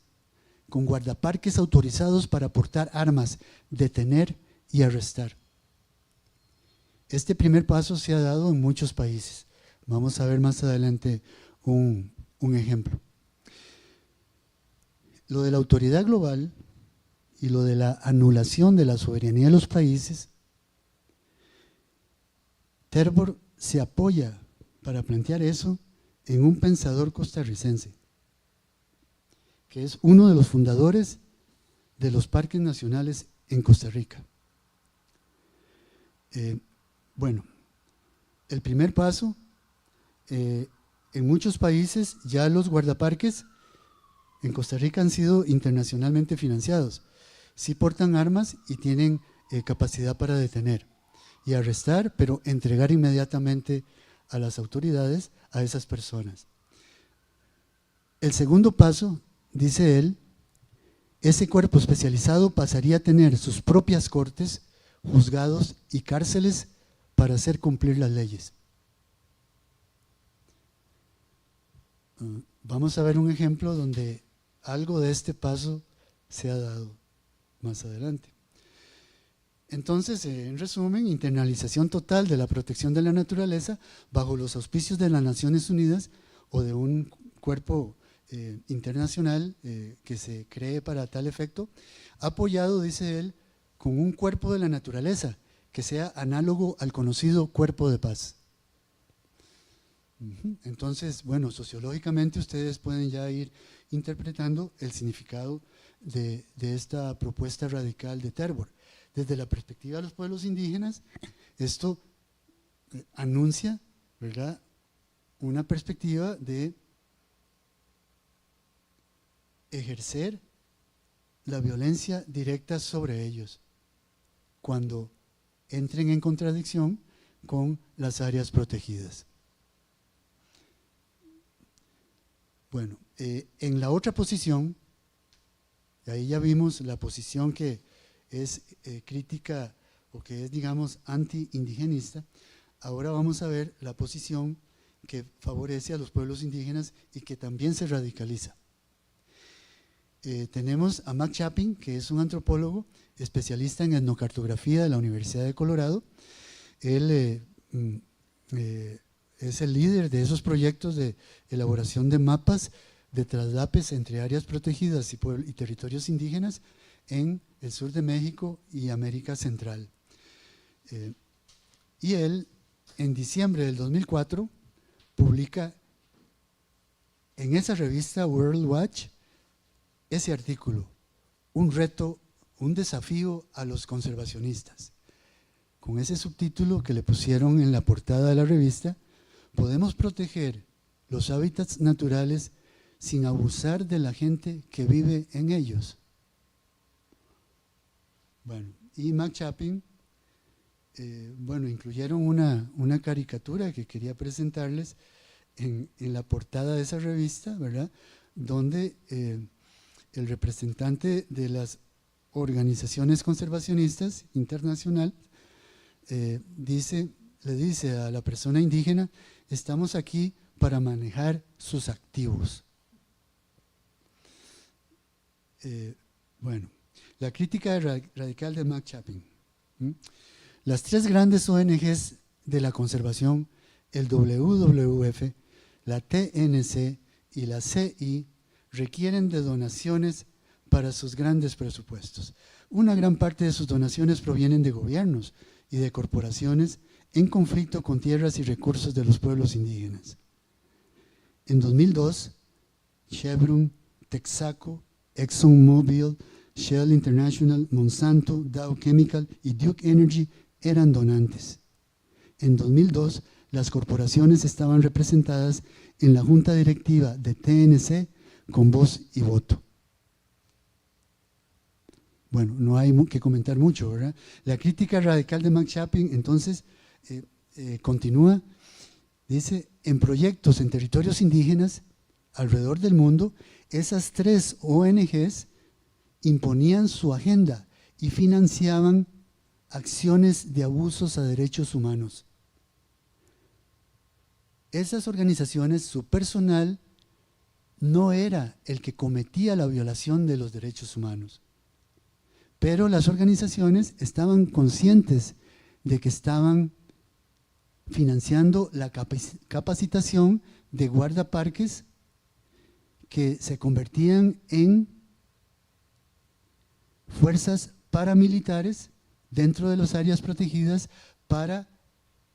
con guardaparques autorizados para portar armas, detener y arrestar. Este primer paso se ha dado en muchos países. Vamos a ver más adelante un ejemplo. Lo de la autoridad global y lo de la anulación de la soberanía de los países, Terborgh se apoya para plantear eso en un pensador costarricense, que es uno de los fundadores de los parques nacionales en Costa Rica. Bueno, el primer paso, en muchos países ya los guardaparques en Costa Rica han sido internacionalmente financiados. Sí portan armas y tienen capacidad para detener y arrestar, pero entregar inmediatamente a las autoridades a esas personas. El segundo paso, dice él, ese cuerpo especializado pasaría a tener sus propias cortes, juzgados y cárceles para hacer cumplir las leyes. Vamos a ver un ejemplo donde algo de este paso se ha dado más adelante. Entonces, en resumen, internalización total de la protección de la naturaleza bajo los auspicios de las Naciones Unidas o de un cuerpo internacional que se cree para tal efecto, apoyado, dice él, con un cuerpo de la naturaleza que sea análogo al conocido cuerpo de paz. Entonces, bueno, sociológicamente ustedes pueden ya ir interpretando el significado de esta propuesta radical de Terborgh. Desde la perspectiva de los pueblos indígenas, esto anuncia, ¿verdad?, una perspectiva de ejercer la violencia directa sobre ellos cuando entren en contradicción con las áreas protegidas. Bueno, en la otra posición, ahí ya vimos la posición que es crítica o que es, digamos, anti-indigenista. Ahora vamos a ver la posición que favorece a los pueblos indígenas y que también se radicaliza. Tenemos a Mac Chapin, que es un antropólogo especialista en etnocartografía de la Universidad de Colorado. Él es el líder de esos proyectos de elaboración de mapas de traslapes entre áreas protegidas y territorios indígenas en el sur de México y América Central. Y él, en diciembre del 2004, publica en esa revista World Watch ese artículo, un reto, un desafío a los conservacionistas. Con ese subtítulo que le pusieron en la portada de la revista, podemos proteger los hábitats naturales sin abusar de la gente que vive en ellos. Bueno, y Mac Chapin, bueno, incluyeron una caricatura que quería presentarles en la portada de esa revista, ¿verdad?, donde el representante de las organizaciones conservacionistas internacionales le dice a la persona indígena: estamos aquí para manejar sus activos. Bueno, la crítica radical de Mac Chapin. Las tres grandes ONGs de la conservación, el WWF, la TNC y la CI, requieren de donaciones para sus grandes presupuestos. Una gran parte de sus donaciones provienen de gobiernos y de corporaciones en conflicto con tierras y recursos de los pueblos indígenas. En 2002, Chevron, Texaco, ExxonMobil, Shell International, Monsanto, Dow Chemical y Duke Energy eran donantes. En 2002, las corporaciones estaban representadas en la junta directiva de TNC con voz y voto. Bueno, no hay que comentar mucho, ¿verdad? La crítica radical de Mac Chapin, entonces, continúa, dice: en proyectos en territorios indígenas alrededor del mundo, esas tres ONGs imponían su agenda y financiaban acciones de abusos a derechos humanos. Esas organizaciones, su personal no era el que cometía la violación de los derechos humanos, pero las organizaciones estaban conscientes de que estaban financiando la capacitación de guardaparques que se convertían en fuerzas paramilitares dentro de las áreas protegidas para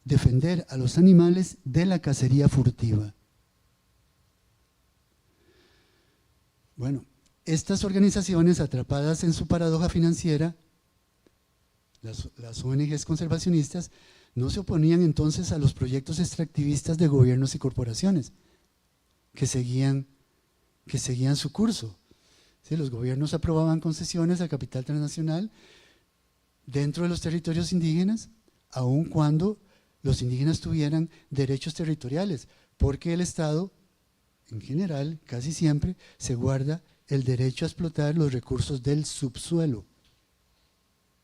defender a los animales de la cacería furtiva. Bueno, estas organizaciones, atrapadas en su paradoja financiera, las ONGs conservacionistas, no se oponían entonces a los proyectos extractivistas de gobiernos y corporaciones que seguían su curso. ¿Sí? Los gobiernos aprobaban concesiones a capital transnacional dentro de los territorios indígenas, aun cuando los indígenas tuvieran derechos territoriales, porque el Estado, en general, casi siempre, se guarda el derecho a explotar los recursos del subsuelo,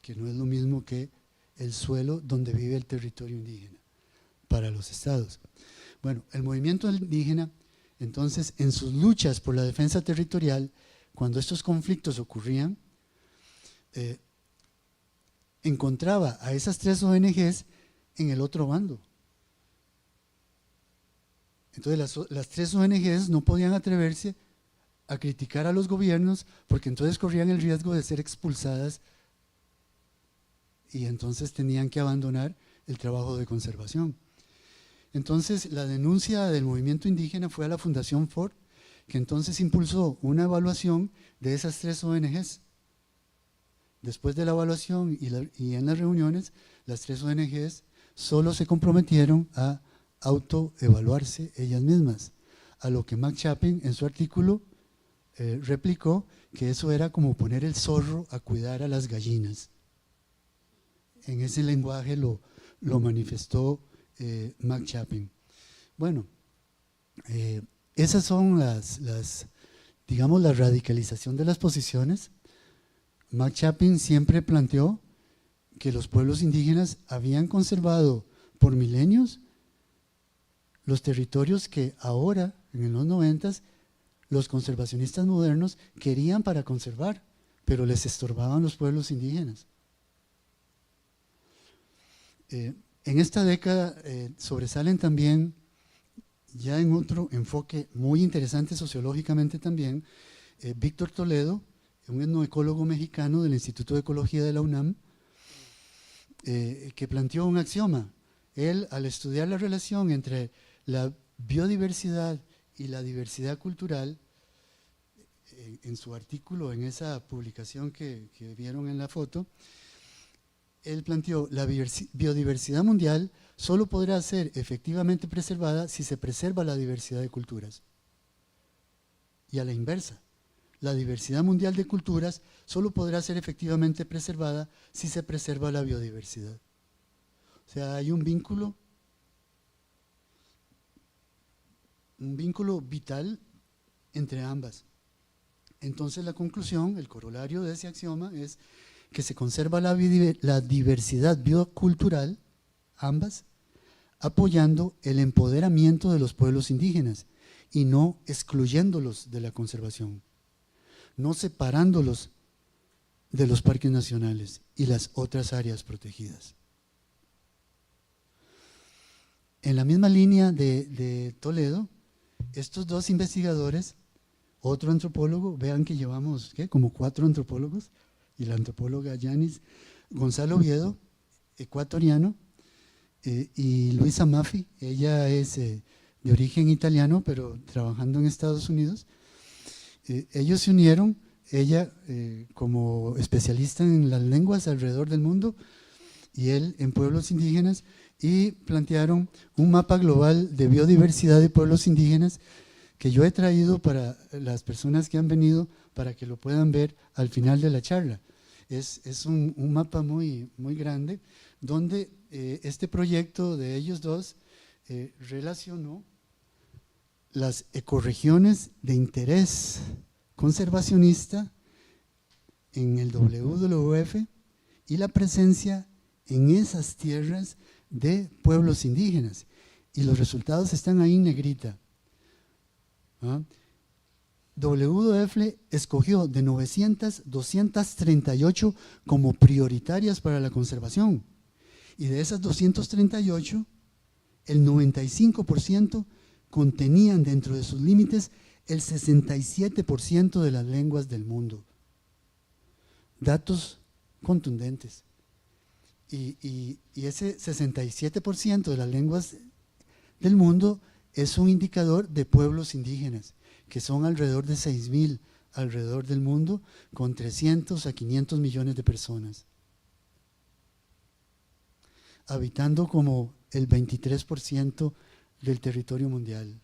que no es lo mismo que el suelo donde vive el territorio indígena para los estados. Bueno, el movimiento indígena, entonces, en sus luchas por la defensa territorial, cuando estos conflictos ocurrían, encontraba a esas 3 ONGs en el otro bando. Entonces las 3 ONGs no podían atreverse a criticar a los gobiernos, porque entonces corrían el riesgo de ser expulsadas y entonces tenían que abandonar el trabajo de conservación. Entonces la denuncia del movimiento indígena fue a la Fundación Ford, que entonces impulsó una evaluación de esas 3 ONGs. Después de la evaluación y en las reuniones, las 3 ONGs solo se comprometieron a autoevaluarse ellas mismas, a lo que Mark Chapin en su artículo replicó que eso era como poner el zorro a cuidar a las gallinas. En ese lenguaje lo manifestó Mark Chapin. Bueno, esas son digamos, la radicalización de las posiciones. Mark Chapin siempre planteó que los pueblos indígenas habían conservado por milenios los territorios que ahora, en los 90s, los conservacionistas modernos querían para conservar, pero les estorbaban los pueblos indígenas. En esta década sobresalen también, ya en otro enfoque muy interesante sociológicamente también, Víctor Toledo, un etnoecólogo mexicano del Instituto de Ecología de la UNAM, que planteó un axioma. Él, al estudiar la relación entre la biodiversidad y la diversidad cultural, en su artículo, en esa publicación que vieron en la foto, él planteó: la biodiversidad mundial solo podrá ser efectivamente preservada si se preserva la diversidad de culturas. Y a la inversa, la diversidad mundial de culturas solo podrá ser efectivamente preservada si se preserva la biodiversidad. O sea, hay un vínculo vital entre ambas. Entonces la conclusión, el corolario de ese axioma es que se conserva la diversidad biocultural, ambas, apoyando el empoderamiento de los pueblos indígenas y no excluyéndolos de la conservación, no separándolos de los parques nacionales y las otras áreas protegidas. En la misma línea de Toledo, estos 2 investigadores, otro antropólogo, vean que llevamos como 4 antropólogos, y la antropóloga Yanis, Gonzalo Oviedo, ecuatoriano, y Luisa Maffi, ella es de origen italiano, pero trabajando en Estados Unidos. Ellos se unieron, ella como especialista en las lenguas alrededor del mundo, y él en pueblos indígenas, y plantearon un mapa global de biodiversidad de pueblos indígenas que yo he traído para las personas que han venido para que lo puedan ver al final de la charla. Es un mapa muy grande donde este proyecto de ellos 2 relacionó las ecorregiones de interés conservacionista en el WWF y la presencia en esas tierras de pueblos indígenas. Y los resultados están ahí en negrita. WWF escogió de 900, 238 como prioritarias para la conservación. Y de esas 238, el 95% contenían dentro de sus límites el 67% de las lenguas del mundo. Datos contundentes. Y ese 67% de las lenguas del mundo es un indicador de pueblos indígenas, que son alrededor de 6,000 alrededor del mundo, con 300 a 500 millones de personas, habitando como el 23% del territorio mundial.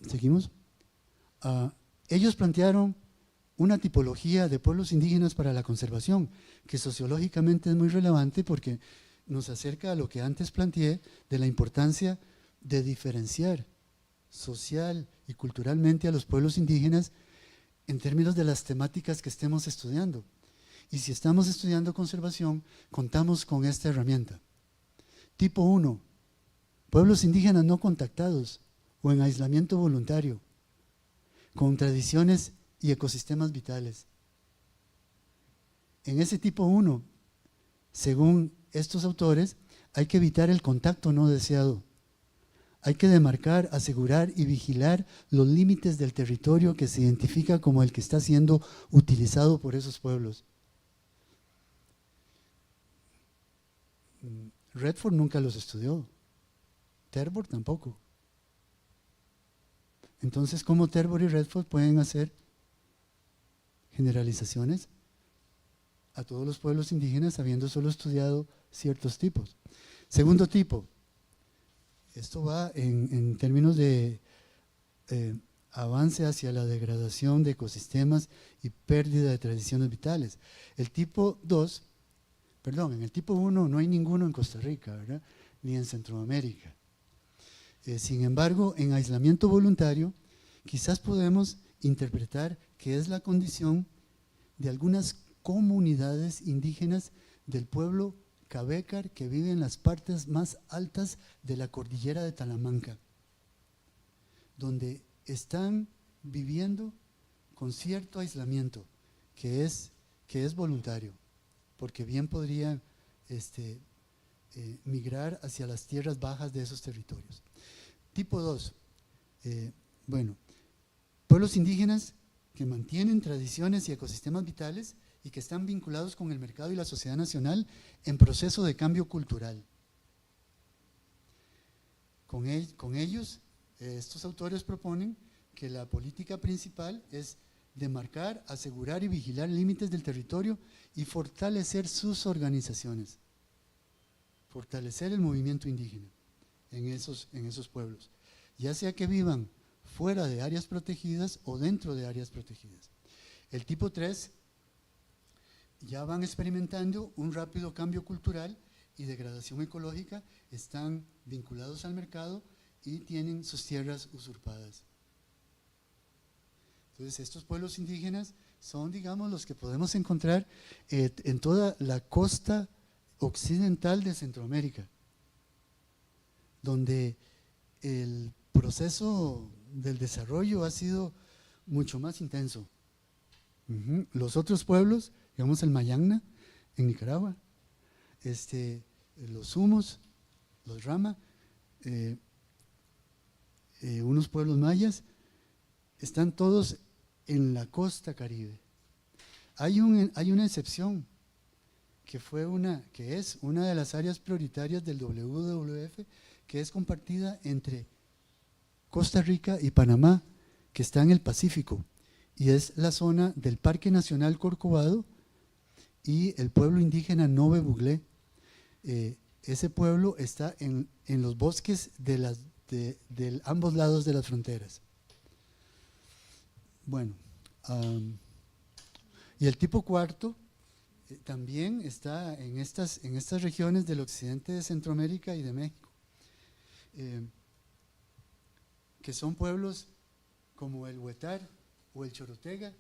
¿Seguimos? Ellos plantearon una tipología de pueblos indígenas para la conservación, que sociológicamente es muy relevante porque nos acerca a lo que antes planteé de la importancia de diferenciar social y culturalmente a los pueblos indígenas en términos de las temáticas que estemos estudiando. Y si estamos estudiando conservación, contamos con esta herramienta. Tipo 1, pueblos indígenas no contactados o en aislamiento voluntario, con tradiciones y ecosistemas vitales. En ese tipo 1, según estos autores, hay que evitar el contacto no deseado. Hay que demarcar, asegurar y vigilar los límites del territorio que se identifica como el que está siendo utilizado por esos pueblos. Redford nunca los estudió, Terborg tampoco. Entonces, ¿cómo Terborg y Redford pueden hacer generalizaciones a todos los pueblos indígenas habiendo solo estudiado ciertos tipos? Segundo tipo, esto va en términos de avance hacia la degradación de ecosistemas y pérdida de tradiciones vitales. El tipo 2, perdón, en el tipo 1 no hay ninguno en Costa Rica, ¿verdad? Ni en Centroamérica. Sin embargo, en aislamiento voluntario, quizás podemos interpretar que es la condición de algunas comunidades indígenas del pueblo Cabécar que vive en las partes más altas de la cordillera de Talamanca, donde están viviendo con cierto aislamiento que es voluntario, porque bien podrían migrar hacia las tierras bajas de esos territorios. Tipo 2, pueblos indígenas que mantienen tradiciones y ecosistemas vitales y que están vinculados con el mercado y la sociedad nacional en proceso de cambio cultural. Con ellos, estos autores proponen que la política principal es demarcar, asegurar y vigilar límites del territorio y fortalecer sus organizaciones, fortalecer el movimiento indígena en esos pueblos, ya sea que vivan fuera de áreas protegidas o dentro de áreas protegidas. El tipo 3 ya van experimentando un rápido cambio cultural y degradación ecológica, están vinculados al mercado y tienen sus tierras usurpadas. Entonces, estos pueblos indígenas son, digamos, los que podemos encontrar en toda la costa occidental de Centroamérica, donde el proceso del desarrollo ha sido mucho más intenso. Los otros pueblos, digamos el Mayangna en Nicaragua, los Sumos, los Rama, unos pueblos mayas, están todos en la costa caribe. Hay una excepción que es una de las áreas prioritarias del WWF, que es compartida entre Costa Rica y Panamá, que está en el Pacífico, y es la zona del Parque Nacional Corcovado y el pueblo indígena Nove Buglé. Ese pueblo está en los bosques de ambos lados de las fronteras. Bueno, y el tipo 4 también está en estas regiones del occidente de Centroamérica y de México, que son pueblos como el Huetar o el Chorotega,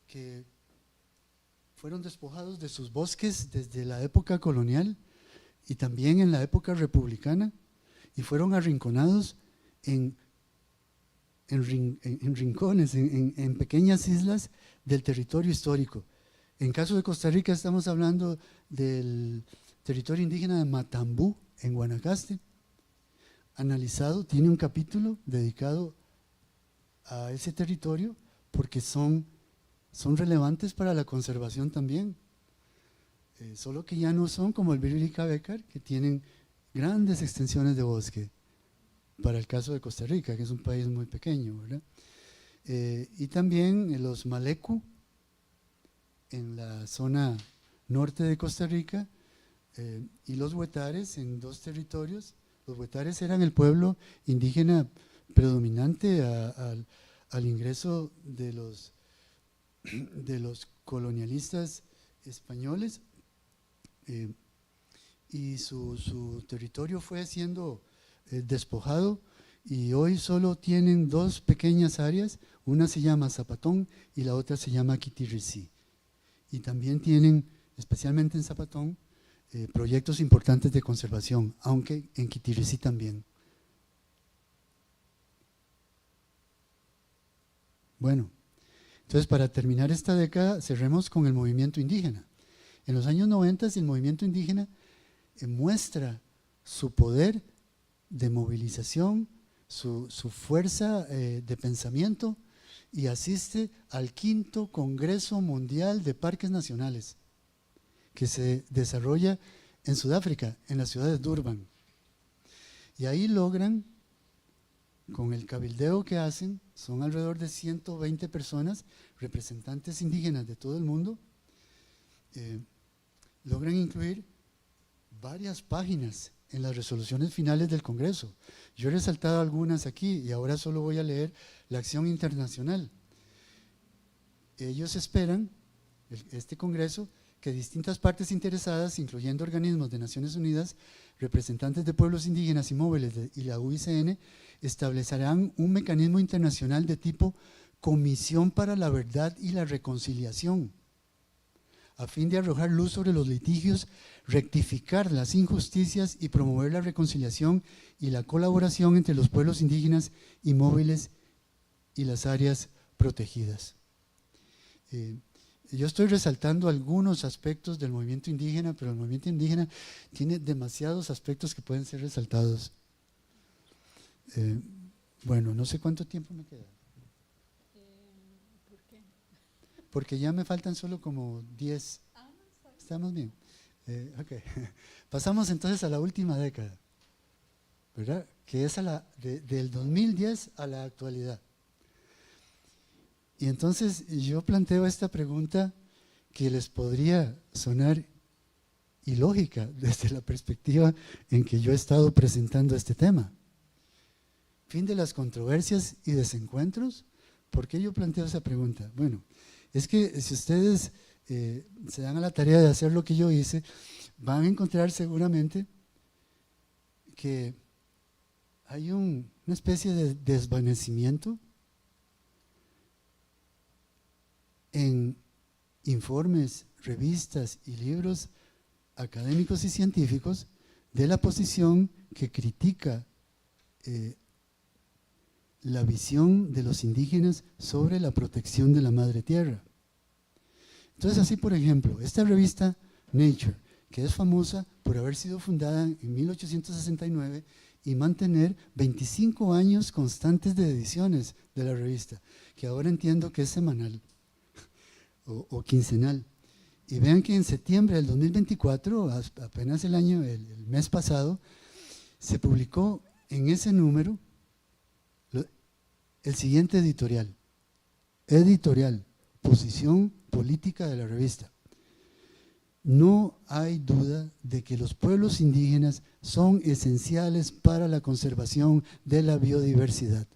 que fueron despojados de sus bosques desde la época colonial y también en la época republicana, y fueron arrinconados en rincones, en pequeñas islas del territorio histórico. En caso de Costa Rica estamos hablando del territorio indígena de Matambú, en Guanacaste. Analizado, tiene un capítulo dedicado a ese territorio porque son relevantes para la conservación también. Solo que ya no son como el Biril y Cabécar, que tienen grandes extensiones de bosque, para el caso de Costa Rica, que es un país muy pequeño, ¿verdad? y también los Maleku en la zona norte de Costa Rica, y los Huetares en 2 territorios. Los Huetares eran el pueblo indígena predominante al ingreso de los colonialistas españoles, y su territorio fue siendo despojado, y hoy solo tienen 2 pequeñas áreas, una se llama Zapatón y la otra se llama Quitirricí. Y también tienen, especialmente en Zapatón, proyectos importantes de conservación, aunque en Quitirricí también. Bueno, entonces para terminar esta década, cerremos con el movimiento indígena. En los años 90 el movimiento indígena muestra su poder de movilización, su fuerza de pensamiento, y asiste al 5º Congreso Mundial de Parques Nacionales, que se desarrolla en Sudáfrica, en la ciudad de Durban. Y ahí logran, con el cabildeo que hacen, son alrededor de 120 personas, representantes indígenas de todo el mundo, logran incluir varias páginas en las resoluciones finales del Congreso. Yo he resaltado algunas aquí y ahora solo voy a leer la acción internacional. Ellos esperan, este Congreso, que distintas partes interesadas, incluyendo organismos de Naciones Unidas, representantes de pueblos indígenas y móviles y la UICN, establecerán un mecanismo internacional de tipo Comisión para la Verdad y la Reconciliación, a fin de arrojar luz sobre los litigios, rectificar las injusticias y promover la reconciliación y la colaboración entre los pueblos indígenas y móviles y las áreas protegidas. Yo estoy resaltando algunos aspectos del movimiento indígena, pero el movimiento indígena tiene demasiados aspectos que pueden ser resaltados. Bueno, no sé cuánto tiempo me queda. ¿Por qué? Porque ya me faltan solo como 10. ¿Estamos bien? Ok. Pasamos entonces a la última década, ¿verdad? Que es del 2010 a la actualidad. Y entonces yo planteo esta pregunta que les podría sonar ilógica desde la perspectiva en que yo he estado presentando este tema. Fin de las controversias y desencuentros. ¿Por qué yo planteo esa pregunta? Bueno, es que si ustedes se dan a la tarea de hacer lo que yo hice, van a encontrar seguramente que hay una especie de desvanecimiento en informes, revistas y libros académicos y científicos de la posición que critica la visión de los indígenas sobre la protección de la madre tierra. Entonces, así por ejemplo, esta revista Nature, que es famosa por haber sido fundada en 1869 y mantener 25 años constantes de ediciones de la revista, que ahora entiendo que es semanal o quincenal. Y vean que en septiembre del 2024, apenas el mes pasado, se publicó en ese número el siguiente editorial, posición política de la revista. No hay duda de que los pueblos indígenas son esenciales para la conservación de la biodiversidad.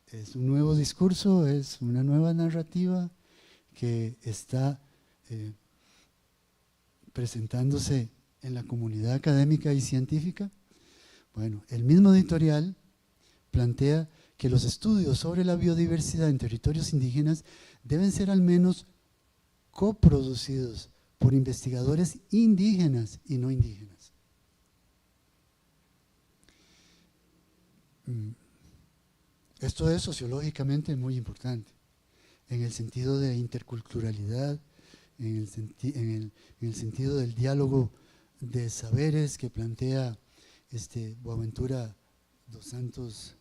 Es un nuevo discurso, es una nueva narrativa que está presentándose en la comunidad académica y científica. Bueno, el mismo editorial plantea que los estudios sobre la biodiversidad en territorios indígenas deben ser al menos coproducidos por investigadores indígenas y no indígenas. Esto es sociológicamente muy importante, en el sentido de interculturalidad, en el sentido del diálogo de saberes que plantea Boaventura dos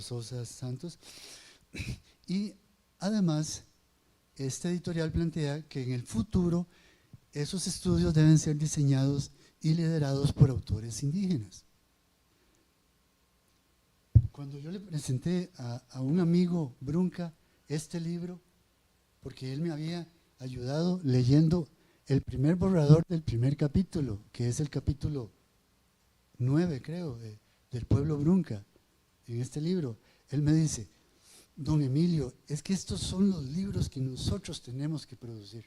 Sousa Santos. Y además, este editorial plantea que en el futuro esos estudios deben ser diseñados y liderados por autores indígenas. cuando yo le presenté a un amigo Brunca este libro, porque él me había ayudado leyendo el primer borrador del primer capítulo, que es el capítulo 9, creo, del pueblo Brunca, en este libro, él me dice: don Emilio, es que estos son los libros que nosotros tenemos que producir,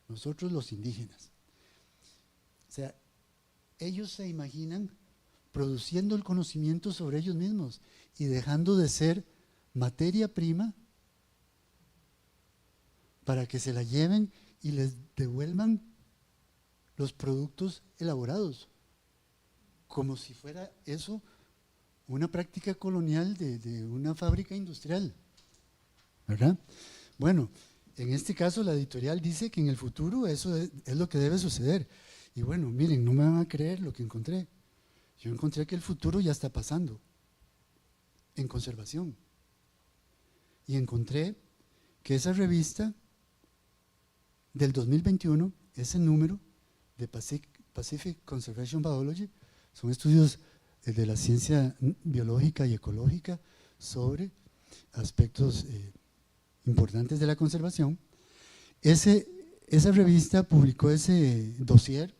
nosotros los indígenas. O sea, ellos se imaginan produciendo el conocimiento sobre ellos mismos y dejando de ser materia prima para que se la lleven y les devuelvan los productos elaborados, como si fuera eso una práctica colonial de una fábrica industrial, ¿verdad? Bueno, en este caso la editorial dice que en el futuro eso es lo que debe suceder. Y bueno, miren, no me van a creer lo que encontré. Yo encontré que el futuro ya está pasando en conservación. Y encontré que esa revista del 2021, ese número de Pacific Conservation Biology, son estudios de la ciencia biológica y ecológica sobre aspectos importantes de la conservación. Esa revista publicó ese dossier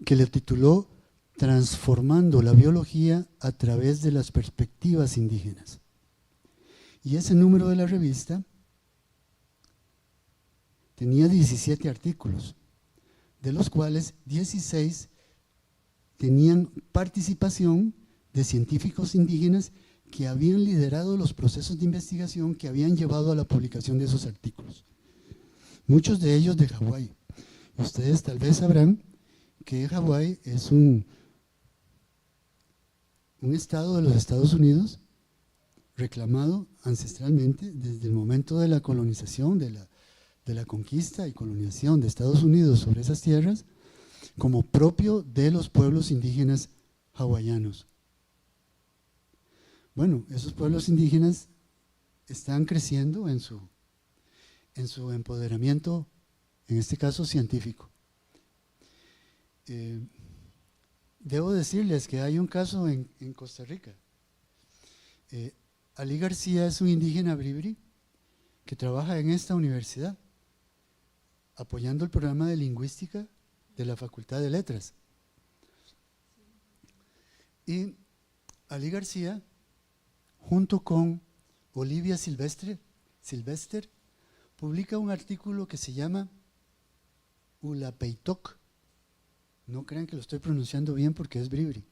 que le tituló Transformando la biología a través de las perspectivas indígenas. Y ese número de la revista tenía 17 artículos, de los cuales 16 tenían participación de científicos indígenas que habían liderado los procesos de investigación que habían llevado a la publicación de esos artículos. Muchos de ellos de Hawái. Ustedes tal vez sabrán que Hawái es un estado de los Estados Unidos reclamado ancestralmente desde el momento de la colonización, de la conquista y colonización de Estados Unidos sobre esas tierras, como propio de los pueblos indígenas hawaianos. Bueno, esos pueblos indígenas están creciendo en su empoderamiento, en este caso científico. Debo decirles que hay un caso en Costa Rica. Ali García es un indígena bribri que trabaja en esta universidad, apoyando el programa de lingüística de la Facultad de Letras. Y Ali García, junto con Olivia Silvester, publica un artículo que se llama Ulapeitok. No crean que lo estoy pronunciando bien porque es bribri.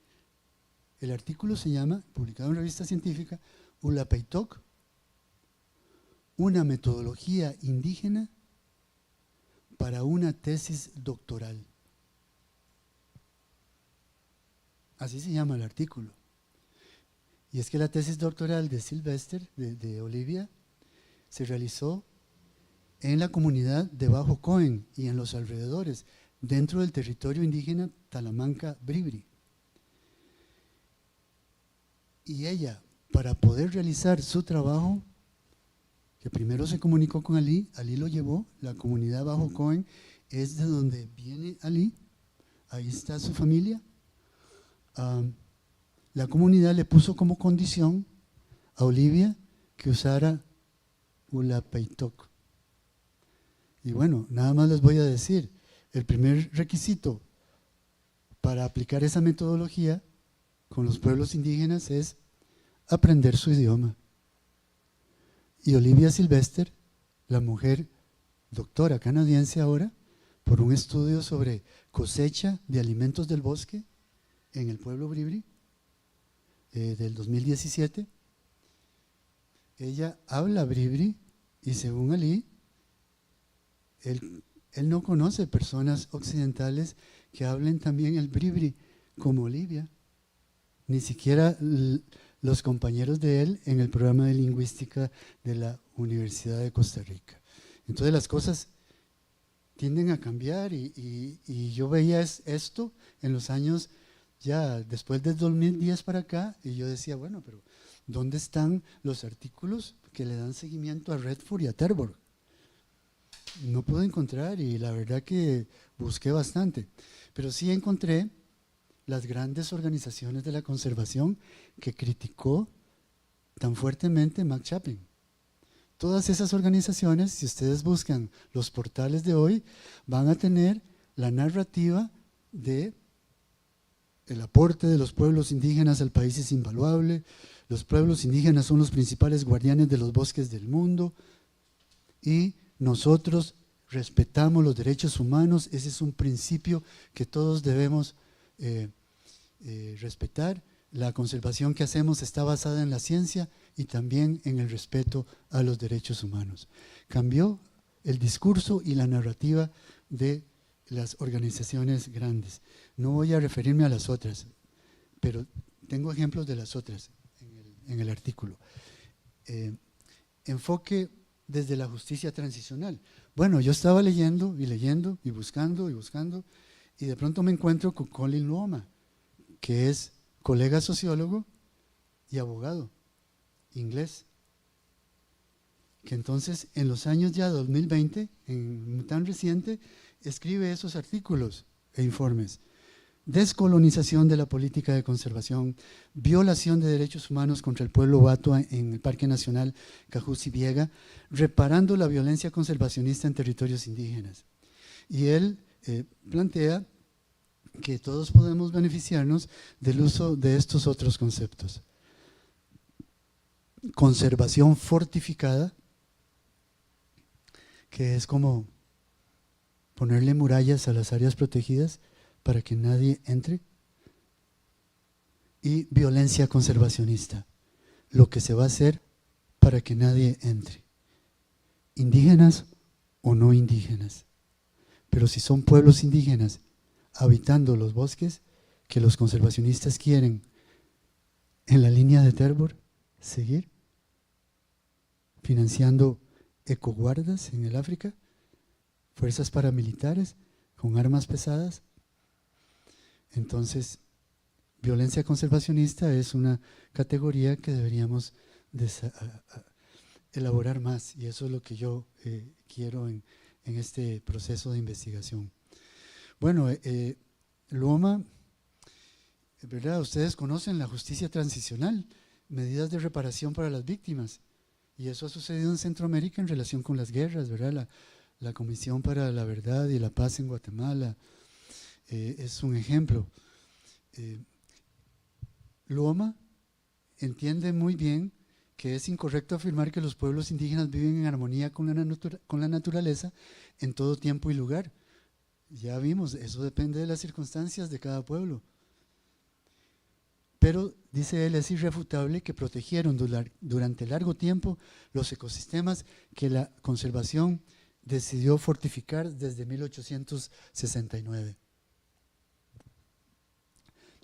El artículo se llama, publicado en revista científica, Ulapeitok, una metodología indígena para una tesis doctoral. Así se llama el artículo. Y es que la tesis doctoral de Silvester, de Olivia, se realizó en la comunidad de Bajo Cohen y en los alrededores, dentro del territorio indígena Talamanca-Bribri. Y ella, para poder realizar su trabajo, que primero se comunicó con Ali lo llevó, la comunidad Bajo Cohen es de donde viene Ali, ahí está su familia. La comunidad le puso como condición a Olivia que usara Ulapeitok. Y bueno, nada más les voy a decir, el primer requisito para aplicar esa metodología con los pueblos indígenas es aprender su idioma. Y Olivia Silvester, la mujer doctora canadiense ahora, por un estudio sobre cosecha de alimentos del bosque en el pueblo bribri del 2017, ella habla bribri y según Ali, él no conoce personas occidentales que hablen también el bribri como Olivia, ni siquiera los compañeros de él en el programa de lingüística de la Universidad de Costa Rica. Entonces las cosas tienden a cambiar y yo veía esto en los años ya después del 2010 para acá y yo decía, bueno, pero ¿dónde están los artículos que le dan seguimiento a Redford y a Terborg? No pude encontrar y la verdad que busqué bastante, pero sí encontré las grandes organizaciones de la conservación que criticó tan fuertemente Mark Chapin. Todas esas organizaciones, si ustedes buscan los portales de hoy, van a tener la narrativa de el aporte de los pueblos indígenas al país es invaluable, los pueblos indígenas son los principales guardianes de los bosques del mundo y nosotros respetamos los derechos humanos, ese es un principio que todos debemos respetar. La conservación que hacemos está basada en la ciencia y también en el respeto a los derechos humanos. Cambió el discurso y la narrativa de las organizaciones grandes. No voy a referirme a las otras, pero tengo ejemplos de las otras en el artículo. Enfoque desde la justicia transicional. Bueno, yo estaba leyendo y buscando y de pronto me encuentro con Colin Luoma, que es colega sociólogo y abogado inglés, que entonces en los años ya 2020, tan reciente, escribe esos artículos e informes. Descolonización de la política de conservación, violación de derechos humanos contra el pueblo Batua en el Parque Nacional Cajusi-Biega, reparando la violencia conservacionista en territorios indígenas. Y él plantea que todos podemos beneficiarnos del uso de estos otros conceptos. Conservación fortificada, que es como ponerle murallas a las áreas protegidas para que nadie entre, y violencia conservacionista, lo que se va a hacer para que nadie entre, indígenas o no indígenas. Pero si son pueblos indígenas habitando los bosques que los conservacionistas quieren en la línea de Terbor, seguir financiando ecoguardas en el África, fuerzas paramilitares con armas pesadas. Entonces, violencia conservacionista es una categoría que deberíamos elaborar más, y eso es lo que yo quiero en este proceso de investigación. Bueno, Luoma, ¿verdad? Ustedes conocen la justicia transicional, medidas de reparación para las víctimas, y eso ha sucedido en Centroamérica en relación con las guerras, ¿verdad? La Comisión para la Verdad y la Paz en Guatemala es un ejemplo. Luoma entiende muy bien que es incorrecto afirmar que los pueblos indígenas viven en armonía con la naturaleza en todo tiempo y lugar. Ya vimos, eso depende de las circunstancias de cada pueblo. Pero, dice él, es irrefutable que protegieron durante largo tiempo los ecosistemas que la conservación decidió fortificar desde 1869,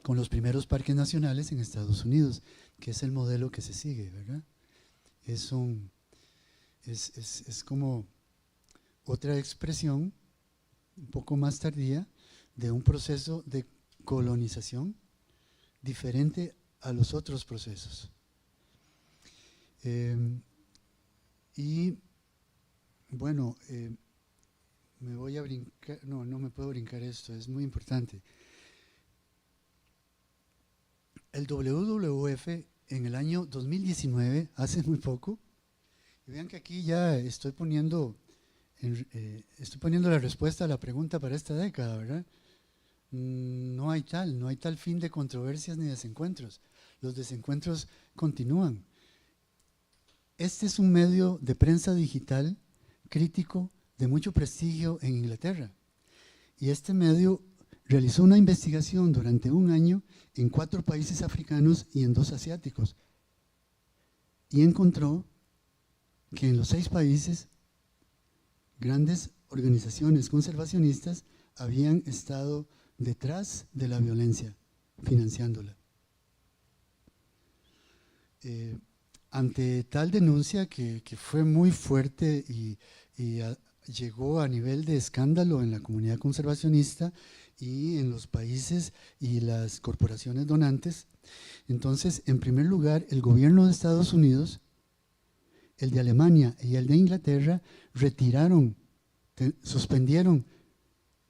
con los primeros parques nacionales en Estados Unidos, que es el modelo que se sigue, ¿verdad? Es como otra expresión un poco más tardía de un proceso de colonización diferente a los otros procesos. Y bueno, me voy a brincar, no me puedo brincar esto, es muy importante. El WWF en el año 2019, hace muy poco, y vean que aquí ya estoy poniendo la respuesta a la pregunta para esta década, ¿verdad? No hay tal fin de controversias ni desencuentros. Los desencuentros continúan. Este es un medio de prensa digital crítico de mucho prestigio en Inglaterra. Y este medio realizó una investigación durante un año en 4 países africanos y en 2 asiáticos. Y encontró que en los 6 países, grandes organizaciones conservacionistas habían estado detrás de la violencia, financiándola. Ante tal denuncia que fue muy fuerte y llegó a nivel de escándalo en la comunidad conservacionista y en los países y las corporaciones donantes, entonces, en primer lugar, el gobierno de Estados Unidos, el de Alemania y el de Inglaterra suspendieron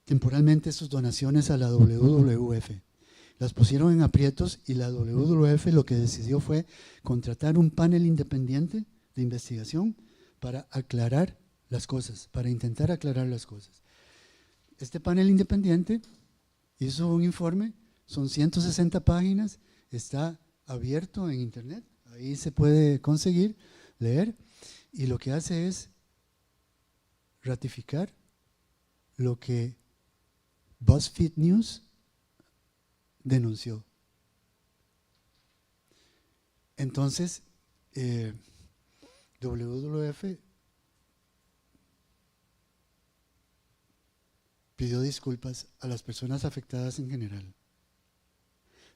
temporalmente sus donaciones a la WWF. las pusieron en aprietos y la WWF lo que decidió fue contratar un panel independiente de investigación para aclarar las cosas, para intentar aclarar las cosas. Este panel independiente hizo un informe, son 160 páginas, está abierto en internet, ahí se puede conseguir, leer, y lo que hace es ratificar lo que BuzzFeed News denunció. Entonces, WWF pidió disculpas a las personas afectadas en general,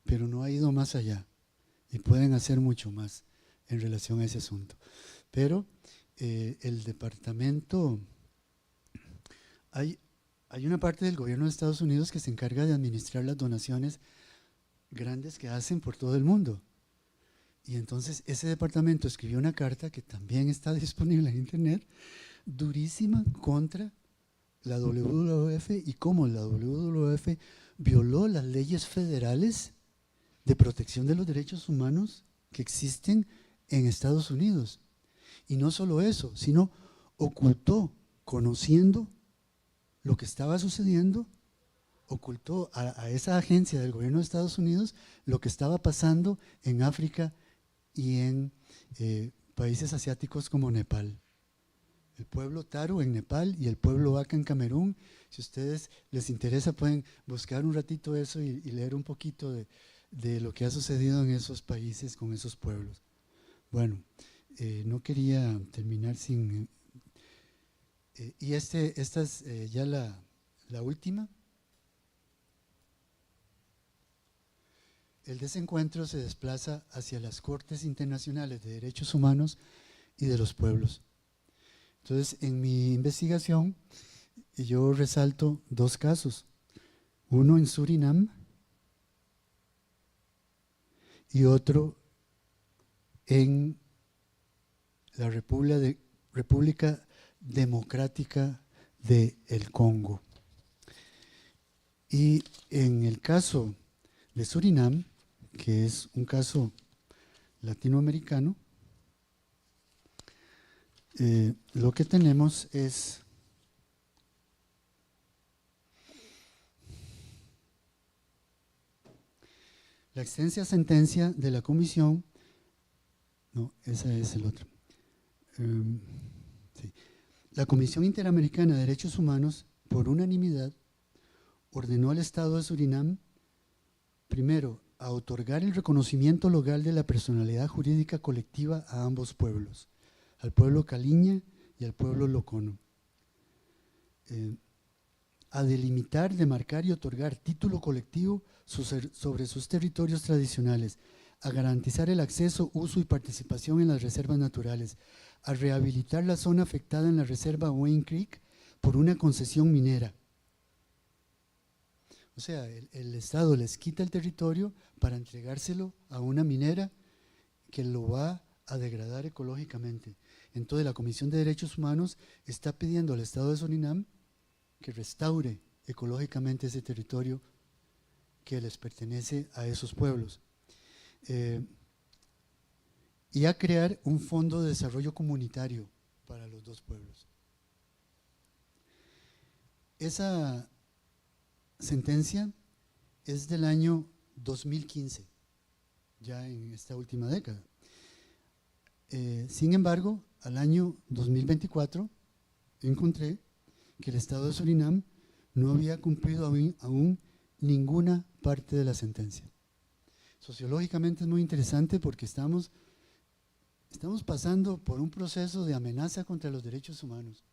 pero no ha ido más allá y pueden hacer mucho más en relación a ese asunto. Pero el departamento, hay una parte del gobierno de Estados Unidos que se encarga de administrar las donaciones grandes que hacen por todo el mundo. Y entonces ese departamento escribió una carta que también está disponible en internet, durísima contra la WWF y cómo la WWF violó las leyes federales de protección de los derechos humanos que existen en Estados Unidos. Y no solo eso, sino ocultó, conociendo lo que estaba sucediendo, ocultó a esa agencia del gobierno de Estados Unidos lo que estaba pasando en África y en países asiáticos como Nepal. El pueblo Taro en Nepal y el pueblo Aka en Camerún. Si a ustedes les interesa pueden buscar un ratito eso y leer un poquito de lo que ha sucedido en esos países con esos pueblos. Bueno, no quería terminar sin… y esta es ya la última. El desencuentro se desplaza hacia las Cortes Internacionales de Derechos Humanos y de los Pueblos. Entonces, en mi investigación, yo resalto dos casos. Uno en Surinam y otro en la República Democrática del Congo. Y en el caso de Surinam, que es un caso latinoamericano, lo que tenemos es la extensa sentencia de la Comisión, no, esa es el otro. Sí. La Comisión Interamericana de Derechos Humanos, por unanimidad, ordenó al Estado de Surinam, primero, a otorgar el reconocimiento legal de la personalidad jurídica colectiva a ambos pueblos, al pueblo Caliña y al pueblo Locono, a delimitar, demarcar y otorgar título colectivo sobre sus territorios tradicionales, a garantizar el acceso, uso y participación en las reservas naturales, a rehabilitar la zona afectada en la reserva Wayne Creek por una concesión minera. O sea, el Estado les quita el territorio para entregárselo a una minera que lo va a degradar ecológicamente. Entonces la Comisión de Derechos Humanos está pidiendo al Estado de Surinam que restaure ecológicamente ese territorio que les pertenece a esos pueblos. Y a crear un fondo de desarrollo comunitario para los dos pueblos. Esa sentencia es del año 2015, ya en esta última década. Sin embargo, al año 2024 encontré que el Estado de Surinam no había cumplido aún ninguna parte de la sentencia. Sociológicamente es muy interesante porque estamos pasando por un proceso de amenaza contra los derechos humanos.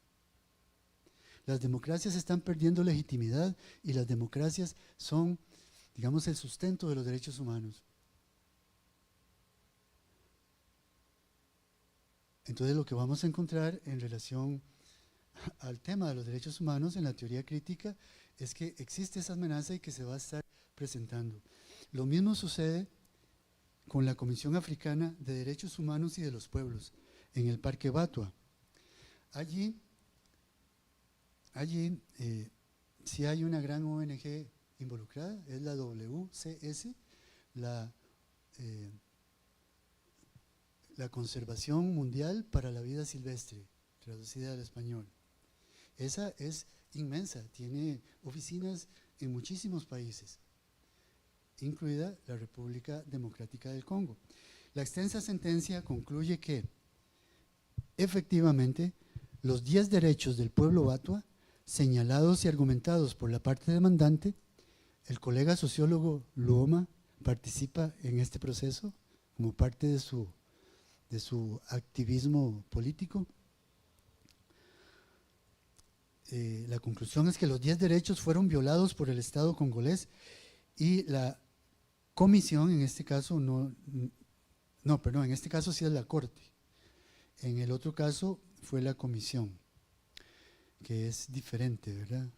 Las democracias están perdiendo legitimidad y las democracias son, digamos, el sustento de los derechos humanos. Entonces lo que vamos a encontrar en relación al tema de los derechos humanos en la teoría crítica es que existe esa amenaza y que se va a estar presentando. Lo mismo sucede con la Comisión Africana de Derechos Humanos y de los Pueblos, en el Parque Batua. Allí sí hay una gran ONG involucrada, es la WCS, la Conservación Mundial para la Vida Silvestre, traducida al español. Esa es inmensa, tiene oficinas en muchísimos países, incluida la República Democrática del Congo. La extensa sentencia concluye que, efectivamente, los 10 derechos del pueblo Batua, señalados y argumentados por la parte demandante, el colega sociólogo Luoma participa en este proceso como parte de su activismo político. La conclusión es que los 10 derechos fueron violados por el Estado congolés y la comisión, en este caso, en este caso sí es la Corte. En el otro caso fue la comisión, que es diferente, ¿verdad?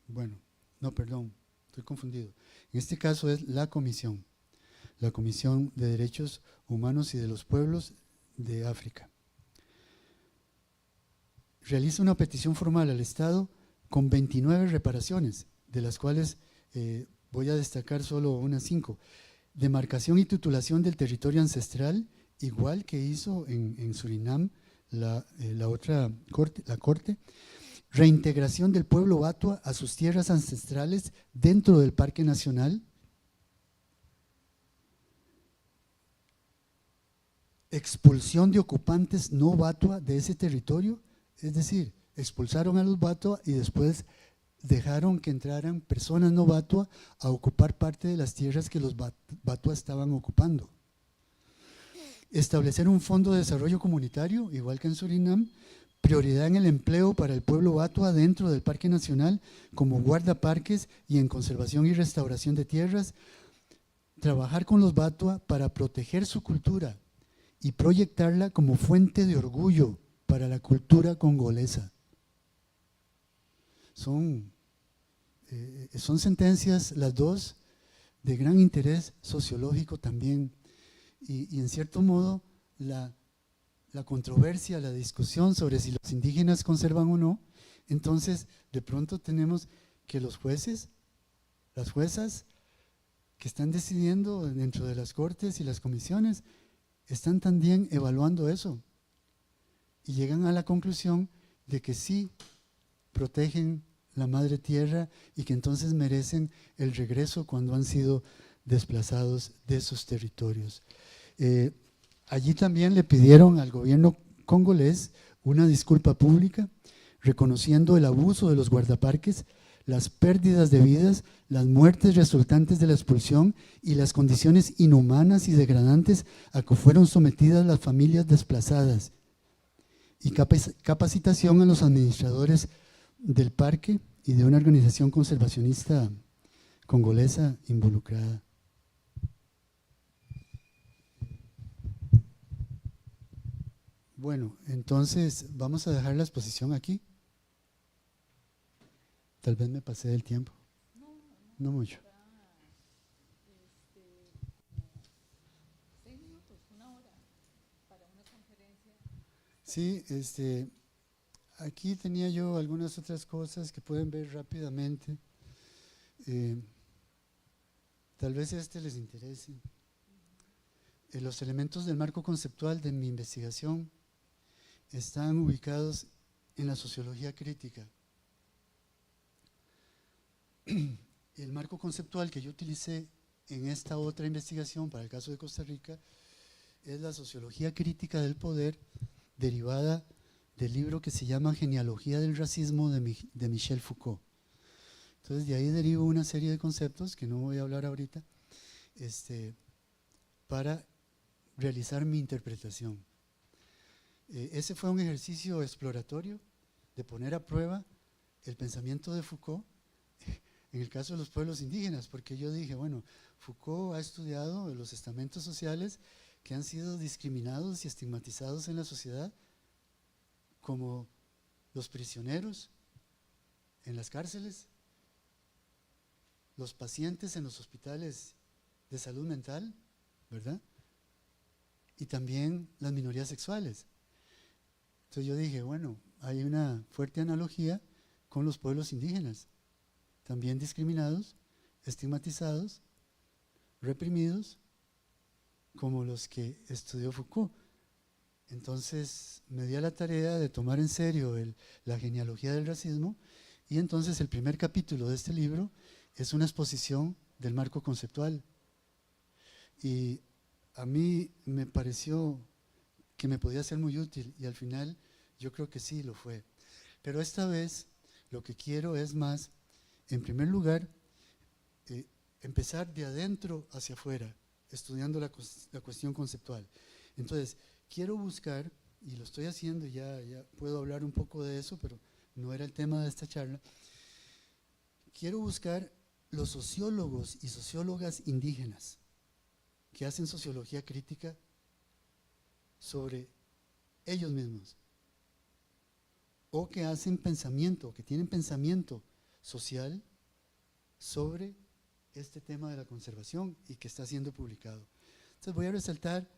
Bueno, no, perdón, estoy confundido. En este caso es la Comisión de Derechos Humanos y de los Pueblos de África. Realiza una petición formal al Estado con 29 reparaciones, de las cuales voy a destacar solo unas 5. Demarcación y titulación del territorio ancestral, igual que hizo en Surinam la otra corte, la Corte. Reintegración del pueblo Batua a sus tierras ancestrales dentro del Parque Nacional. Expulsión de ocupantes no Batua de ese territorio, es decir, expulsaron a los Batua y después dejaron que entraran personas no Batua a ocupar parte de las tierras que los Batua estaban ocupando. Establecer un fondo de desarrollo comunitario, igual que en Surinam, prioridad en el empleo para el pueblo Batua dentro del Parque Nacional como guardaparques y en conservación y restauración de tierras, trabajar con los Batua para proteger su cultura y proyectarla como fuente de orgullo para la cultura congolesa. Son sentencias, las dos, de gran interés sociológico también, y en cierto modo la controversia, la discusión sobre si los indígenas conservan o no. Entonces de pronto tenemos que los jueces, las juezas que están decidiendo dentro de las cortes y las comisiones, están también evaluando eso y llegan a la conclusión de que sí protegen la madre tierra y que entonces merecen el regreso cuando han sido desplazados de sus territorios. Allí también le pidieron al gobierno congolés una disculpa pública, reconociendo el abuso de los guardaparques, las pérdidas de vidas, las muertes resultantes de la expulsión y las condiciones inhumanas y degradantes a que fueron sometidas las familias desplazadas, y capacitación a los administradores del parque y de una organización conservacionista congolesa involucrada. Bueno, entonces vamos a dejar la exposición aquí. Tal vez me pasé del tiempo. No mucho. 6 minutos, 1 hora para una conferencia. Sí, aquí tenía yo algunas otras cosas que pueden ver rápidamente. Tal vez les interese. Los elementos del marco conceptual de mi investigación están ubicados en la sociología crítica. El marco conceptual que yo utilicé en esta otra investigación para el caso de Costa Rica es la sociología crítica del poder, derivada del libro que se llama Genealogía del Racismo de Michel Foucault. Entonces de ahí derivo una serie de conceptos que no voy a hablar ahorita, para realizar mi interpretación. Ese fue un ejercicio exploratorio de poner a prueba el pensamiento de Foucault en el caso de los pueblos indígenas, porque yo dije, bueno, Foucault ha estudiado los estamentos sociales que han sido discriminados y estigmatizados en la sociedad, como los prisioneros en las cárceles, los pacientes en los hospitales de salud mental, ¿verdad? Y también las minorías sexuales. Entonces yo dije, bueno, hay una fuerte analogía con los pueblos indígenas, también discriminados estigmatizados, reprimidos, como los que estudió Foucault. Entonces me di a la tarea de tomar en serio la genealogía del racismo, y entonces el primer capítulo de este libro es una exposición del marco conceptual. Y a mí me pareció que me podía ser muy útil, y al final yo creo que sí lo fue. Pero esta vez lo que quiero es más, en primer lugar, empezar de adentro hacia afuera, estudiando la cuestión conceptual. Entonces, quiero buscar, y lo estoy haciendo, ya puedo hablar un poco de eso, pero no era el tema de esta charla. Quiero buscar los sociólogos y sociólogas indígenas que hacen sociología crítica sobre ellos mismos, o que hacen pensamiento, que tienen pensamiento social sobre este tema de la conservación y que está siendo publicado. Entonces voy a resaltar,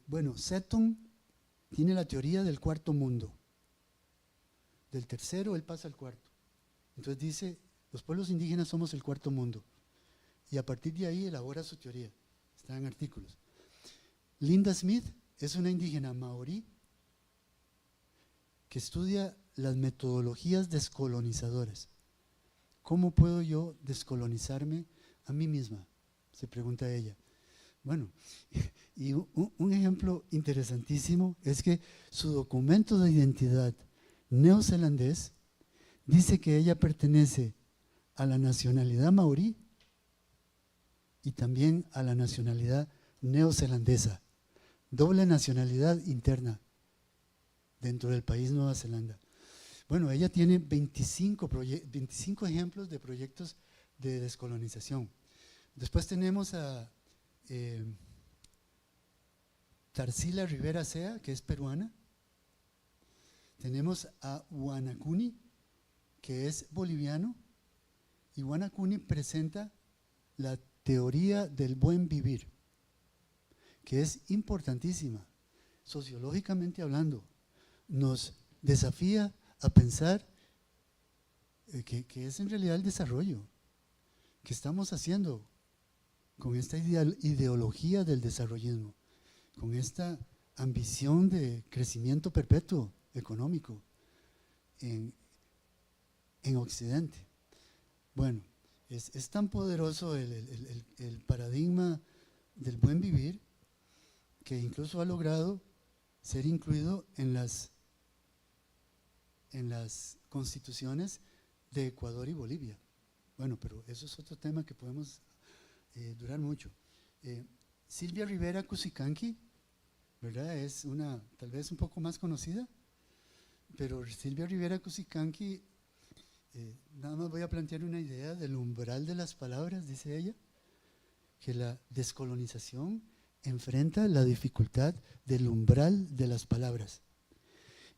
bueno, Seton tiene la teoría del cuarto mundo. Del tercero él pasa al cuarto. Entonces dice, los pueblos indígenas somos el cuarto mundo. Y a partir de ahí elabora su teoría. Está en artículos. Linda Smith es una indígena maorí que estudia las metodologías descolonizadoras. ¿Cómo puedo yo descolonizarme a mí misma?, se pregunta ella. Bueno, y un ejemplo interesantísimo es que su documento de identidad neozelandés dice que ella pertenece a la nacionalidad maorí y también a la nacionalidad neozelandesa, doble nacionalidad interna dentro del país Nueva Zelanda. Bueno, ella tiene 25 ejemplos de proyectos de descolonización. Después tenemos a Tarsila Rivera Sea, que es peruana. Tenemos a Huanacuni, que es boliviano, y Huanacuni presenta la teoría del buen vivir, que es importantísima, sociológicamente hablando. Nos desafía a pensar que es en realidad el desarrollo que estamos haciendo con esta ideología del desarrollismo, con esta ambición de crecimiento perpetuo económico en Occidente. Bueno, es tan poderoso el paradigma del buen vivir que incluso ha logrado ser incluido en las constituciones de Ecuador y Bolivia. Bueno, pero eso es otro tema que podemos durar mucho. Silvia Rivera Cusicanqui, ¿verdad? Es una, tal vez un poco más conocida, pero Silvia Rivera Cusicanqui, nada más voy a plantear una idea del umbral de las palabras, dice ella, que la descolonización enfrenta la dificultad del umbral de las palabras.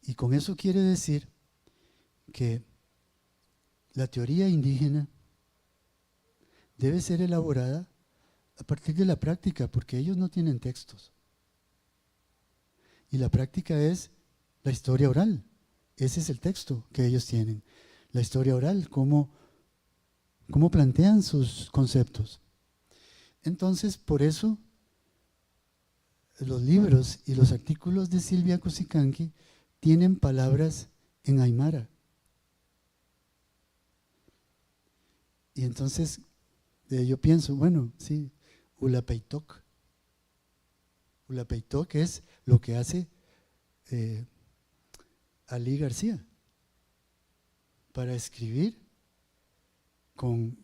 Y con eso quiere decir que la teoría indígena debe ser elaborada a partir de la práctica, porque ellos no tienen textos. Y la práctica es la historia oral. Ese es el texto que ellos tienen. La historia oral, cómo plantean sus conceptos. Entonces, por eso, los libros y los artículos de Silvia Cusicanqui tienen palabras en aymara. Y entonces yo pienso, bueno, sí, Ulapeitok. Ulapeitok es lo que hace Ali García para escribir con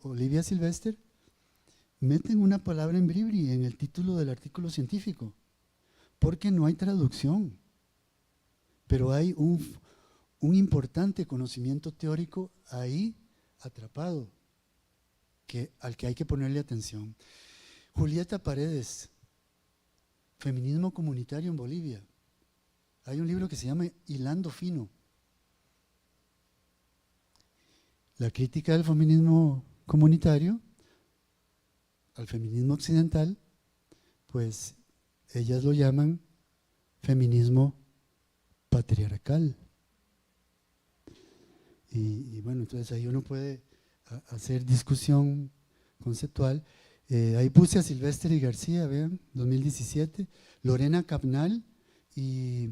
Olivia Sylvester. Meten una palabra en bribri en el título del artículo científico, porque no hay traducción, pero hay un importante conocimiento teórico ahí atrapado, al que hay que ponerle atención. Julieta Paredes, Feminismo comunitario en Bolivia. Hay un libro que se llama Hilando Fino. La crítica del feminismo comunitario al feminismo occidental, pues ellas lo llaman feminismo patriarcal. Y bueno, entonces ahí uno puede hacer discusión conceptual. Ahí puse a Silvestre y García, vean, 2017, Lorena Capnal y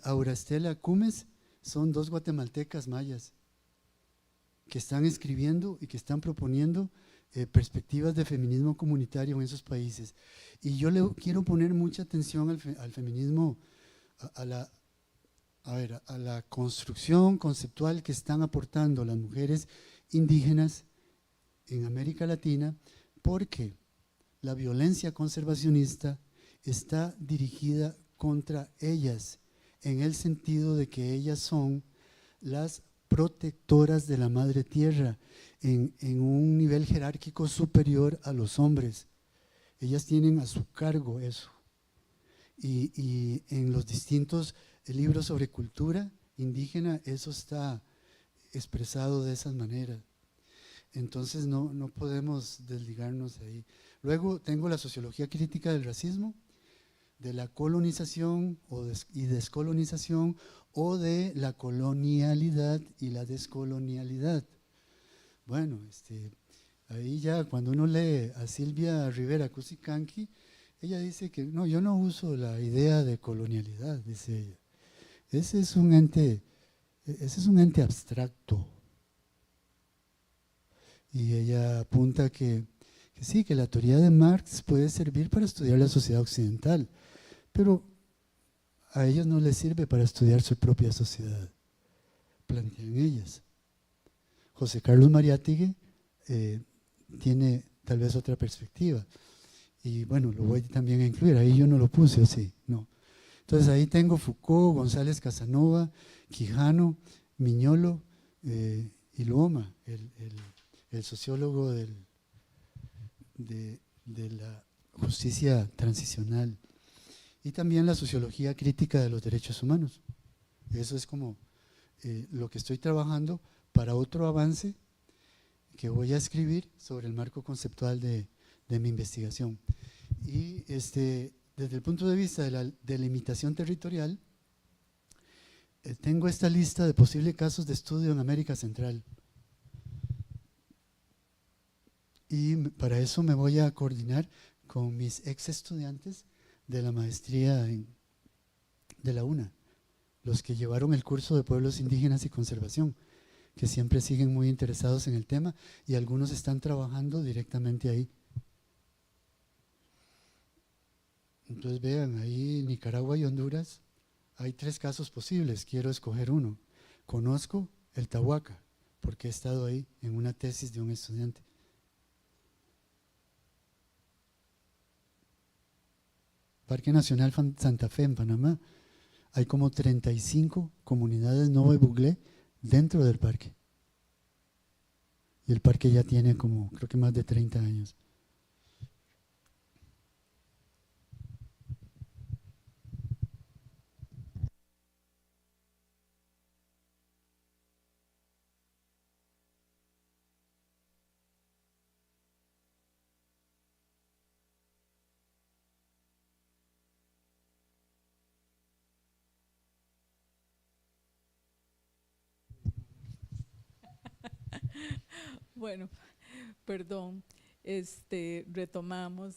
Aura Estela Cumes, son dos guatemaltecas mayas que están escribiendo y que están proponiendo perspectivas de feminismo comunitario en esos países. Y yo le quiero poner mucha atención al feminismo, a la construcción conceptual que están aportando las mujeres indígenas en América Latina, porque la violencia conservacionista está dirigida contra ellas, en el sentido de que ellas son las protectoras de la madre tierra en un nivel jerárquico superior a los hombres. Ellas tienen a su cargo eso. Y en los distintos libros sobre cultura indígena eso está expresado de esas maneras. Entonces no podemos desligarnos de ahí. Luego tengo la sociología crítica del racismo, de la colonización y descolonización, o de la colonialidad y la descolonialidad. Bueno, ahí ya cuando uno lee a Silvia Rivera Cusicanqui, ella dice que no, yo no uso la idea de colonialidad, dice ella. Ese es un ente abstracto. Y ella apunta que sí, que la teoría de Marx puede servir para estudiar la sociedad occidental, pero a ellos no les sirve para estudiar su propia sociedad, plantean ellas. José Carlos Mariátegui tiene tal vez otra perspectiva, y bueno, lo voy también a incluir, ahí yo no lo puse, ¿o sí? No. Entonces ahí tengo Foucault, González Casanova, Quijano, Miñolo y Luoma, el sociólogo de la justicia transicional, y también la sociología crítica de los derechos humanos. Eso es como lo que estoy trabajando para otro avance que voy a escribir sobre el marco conceptual de mi investigación. Y desde el punto de vista de la delimitación territorial, tengo esta lista de posibles casos de estudio en América Central. Y para eso me voy a coordinar con mis ex estudiantes de la maestría de la UNA, los que llevaron el curso de pueblos indígenas y conservación, que siempre siguen muy interesados en el tema, y algunos están trabajando directamente ahí. Entonces vean, ahí Nicaragua y Honduras hay 3 casos posibles, quiero escoger uno. Conozco el Tahuaca, porque he estado ahí en una tesis de un estudiante. Parque Nacional Santa Fe en Panamá, hay como 35 comunidades Nove Buglé dentro del parque. Y el parque ya tiene como, creo que más de 30 años. Bueno, perdón, retomamos,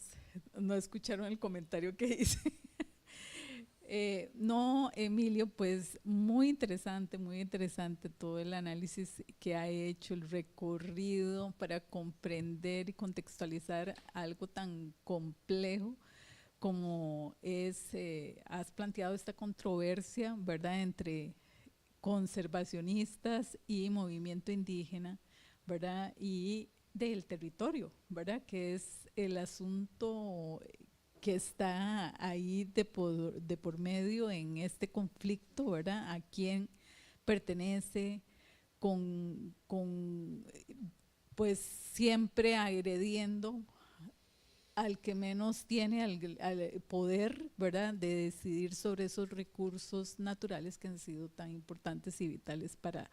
no escucharon el comentario que hice. No, Emilio, pues muy interesante todo el análisis que ha hecho, el recorrido para comprender y contextualizar algo tan complejo como has planteado esta controversia, ¿verdad?, entre conservacionistas y movimiento indígena, ¿verdad?, y del territorio, ¿verdad?, que es el asunto que está ahí de por medio en este conflicto, ¿verdad?, a quién pertenece, pues siempre agrediendo al que menos tiene al poder, ¿verdad?, de decidir sobre esos recursos naturales que han sido tan importantes y vitales para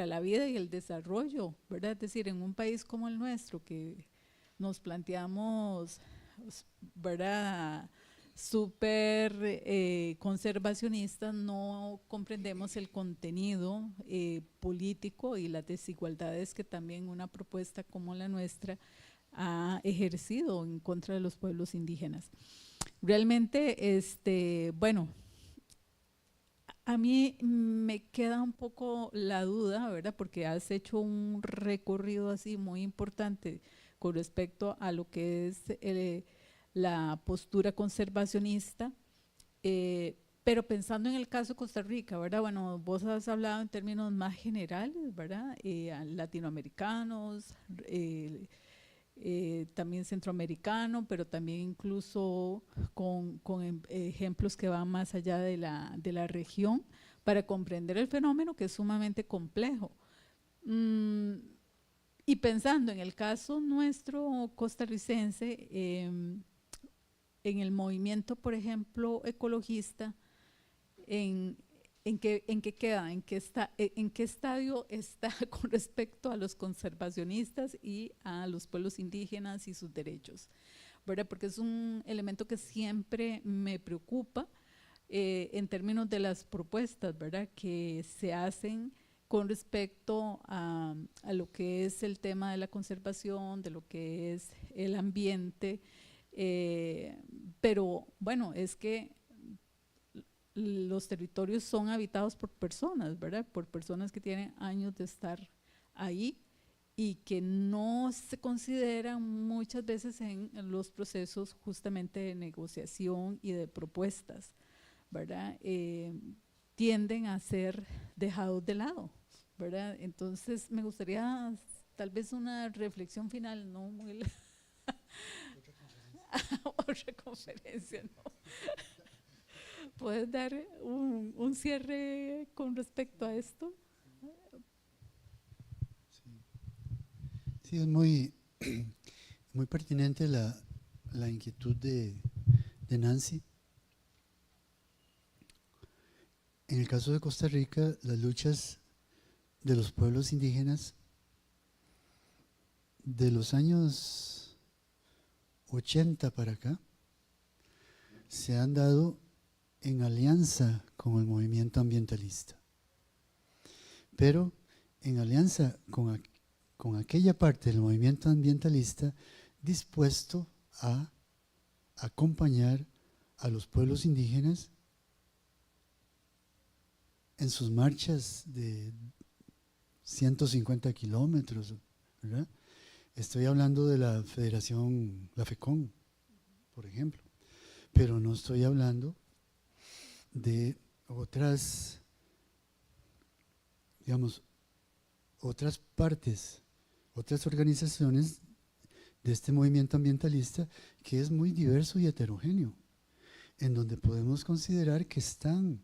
la vida y el desarrollo, ¿verdad? Es decir, en un país como el nuestro, que nos planteamos, ¿verdad?, súper conservacionistas, no comprendemos el contenido político y las desigualdades que también una propuesta como la nuestra ha ejercido en contra de los pueblos indígenas. Realmente, bueno, a mí me queda un poco la duda, ¿verdad? Porque has hecho un recorrido así muy importante con respecto a lo que es la postura conservacionista, pero pensando en el caso de Costa Rica, ¿verdad? Bueno, vos has hablado en términos más generales, ¿verdad? Latinoamericanos, también centroamericano, pero también incluso con ejemplos que van más allá de la región, para comprender el fenómeno que es sumamente complejo. Y pensando en el caso nuestro costarricense, en el movimiento, por ejemplo, ecologista, en, en qué queda, en qué estadio está con respecto a los conservacionistas y a los pueblos indígenas y sus derechos, ¿verdad? Porque es un elemento que siempre me preocupa en términos de las propuestas, ¿verdad? Que se hacen con respecto a lo que es el tema de la conservación, de lo que es el ambiente, pero bueno, es que los territorios son habitados por personas, ¿verdad? Por personas que tienen años de estar ahí y que no se consideran muchas veces en los procesos justamente de negociación y de propuestas, ¿verdad? Tienden a ser dejados de lado, ¿verdad? Entonces me gustaría tal vez una reflexión final, no muy otra conferencia, ¿no? ¿Puedes dar un cierre con respecto a esto? Sí, es muy, muy pertinente la inquietud de Nancy. En el caso de Costa Rica, las luchas de los pueblos indígenas de los años 80 para acá se han dado en alianza con el movimiento ambientalista, pero en alianza con aquella parte del movimiento ambientalista dispuesto a acompañar a los pueblos indígenas en sus marchas de 150 kilómetros, ¿verdad? Estoy hablando de la Federación, la FECON, por ejemplo, pero no estoy hablando de otras, digamos, otras partes, otras organizaciones de este movimiento ambientalista que es muy diverso y heterogéneo, en donde podemos considerar que están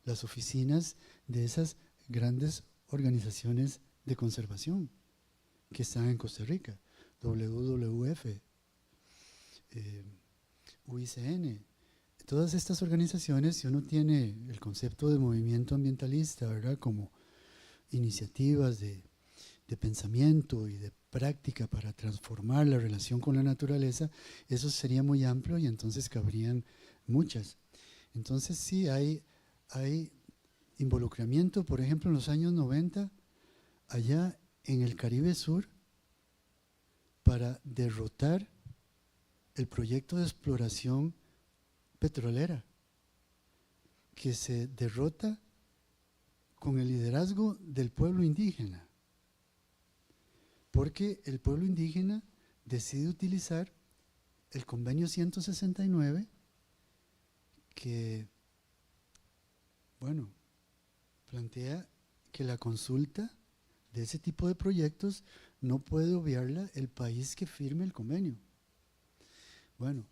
las oficinas de esas grandes organizaciones de conservación que están en Costa Rica, WWF, UICN, todas estas organizaciones. Si uno tiene el concepto de movimiento ambientalista, ¿verdad?, como iniciativas de pensamiento y de práctica para transformar la relación con la naturaleza, eso sería muy amplio y entonces cabrían muchas. Entonces sí hay involucramiento, por ejemplo, en los años 90, allá en el Caribe Sur, para derrotar el proyecto de exploración petrolera, que se derrota con el liderazgo del pueblo indígena, porque el pueblo indígena decide utilizar el convenio 169, que, bueno, plantea que la consulta de ese tipo de proyectos no puede obviarla el país que firme el convenio. Bueno,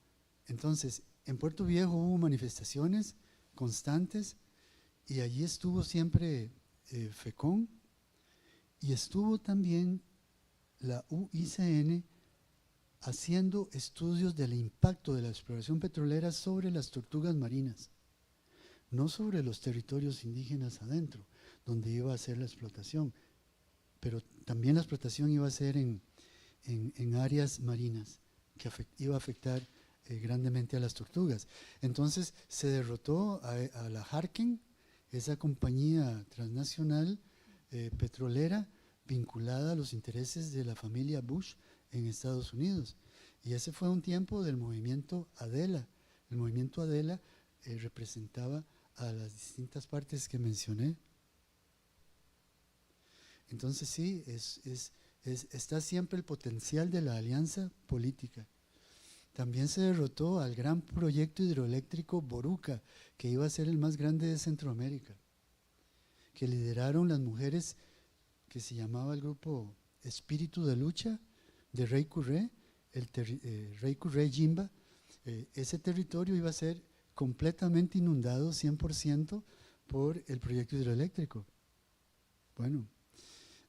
entonces, en Puerto Viejo hubo manifestaciones constantes y allí estuvo siempre FECON y estuvo también la UICN haciendo estudios del impacto de la exploración petrolera sobre las tortugas marinas, no sobre los territorios indígenas adentro, donde iba a ser la explotación, pero también la explotación iba a ser en áreas marinas, que iba a afectar grandemente a las tortugas. Entonces se derrotó a la Harken, esa compañía transnacional petrolera vinculada a los intereses de la familia Bush en Estados Unidos. Y ese fue un tiempo del movimiento Adela. El movimiento Adela representaba a las distintas partes que mencioné. Entonces sí, está siempre el potencial de la alianza política. También se derrotó al gran proyecto hidroeléctrico Boruca, que iba a ser el más grande de Centroamérica, que lideraron las mujeres que se llamaba el grupo Espíritu de Lucha de Rey Curré, Rey Curré Jimba. Ese territorio iba a ser completamente inundado 100% por el proyecto hidroeléctrico. Bueno,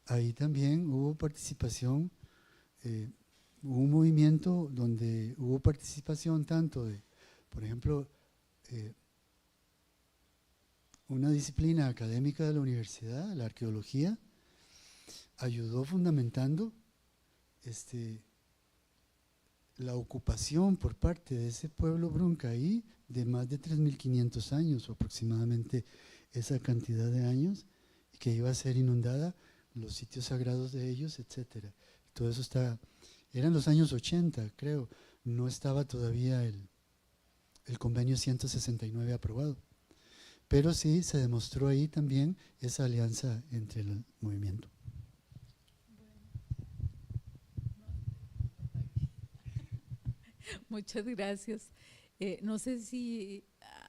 ahí también hubo participación, hubo un movimiento donde hubo participación tanto de, por ejemplo, una disciplina académica de la universidad, la arqueología, ayudó fundamentando la ocupación por parte de ese pueblo bruncaí de más de 3.500 años, o aproximadamente esa cantidad de años, que iba a ser inundada, los sitios sagrados de ellos, etcétera. Todo eso eran los años 80, creo, no estaba todavía el convenio 169 aprobado, pero sí se demostró ahí también esa alianza entre el movimiento. Muchas gracias. No sé si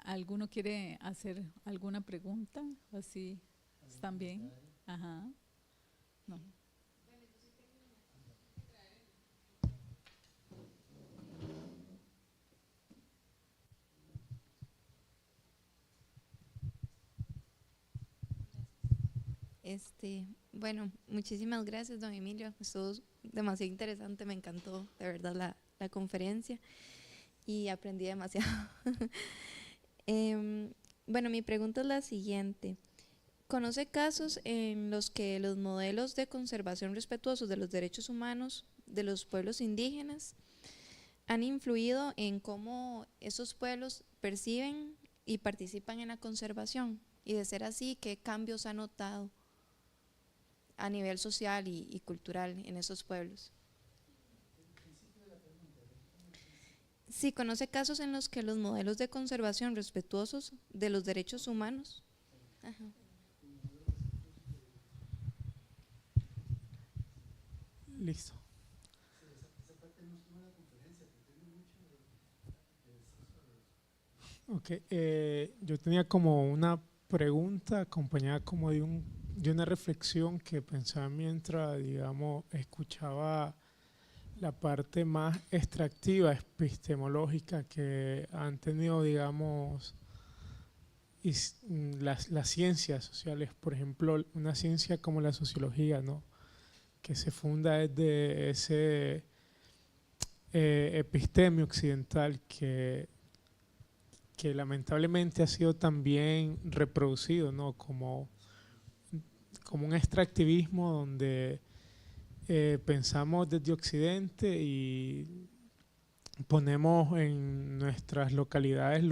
alguno quiere hacer alguna pregunta, así están bien. Ajá. No. Bueno, muchísimas gracias, don Emilio. Estuvo demasiado interesante, me encantó de verdad la conferencia y aprendí demasiado. Bueno, mi pregunta es la siguiente. ¿Conoce casos en los que los modelos de conservación respetuosos de los derechos humanos de los pueblos indígenas han influido en cómo esos pueblos perciben y participan en la conservación? Y de ser así, ¿qué cambios ha notado a nivel social y cultural en esos pueblos? Sí, conoce casos en los que los modelos de conservación respetuosos de los derechos humanos. Ajá. Listo. Ok, yo tenía como una pregunta acompañada como de una reflexión que pensaba mientras, digamos, escuchaba la parte más extractiva, epistemológica que han tenido, digamos, las ciencias sociales. Por ejemplo, una ciencia como la sociología, ¿no?, que se funda desde ese epistemio occidental que lamentablemente ha sido también reproducido, ¿no?, como un extractivismo donde pensamos desde Occidente y ponemos en nuestras localidades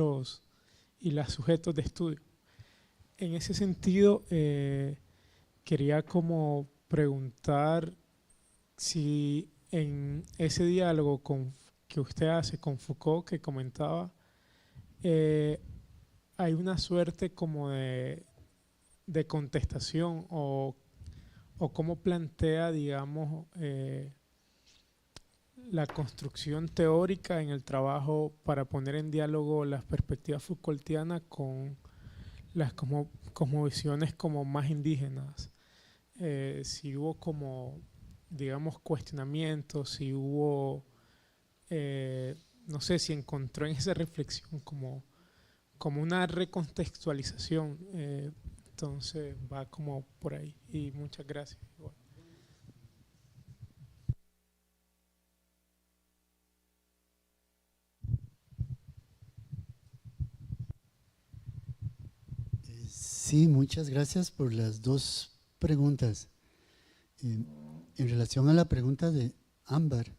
las sujetos de estudio. En ese sentido, quería como preguntar si en ese diálogo que usted hace con Foucault, que comentaba, hay una suerte como de contestación o cómo plantea, digamos, la construcción teórica en el trabajo para poner en diálogo las perspectivas Foucaultianas con las como visiones como más indígenas. Si hubo como, digamos, cuestionamientos, si hubo, no sé, si encontró en esa reflexión como una recontextualización. Entonces va como por ahí. Y muchas gracias. Igual. Sí, muchas gracias por las dos preguntas. En relación a la pregunta de Ámbar,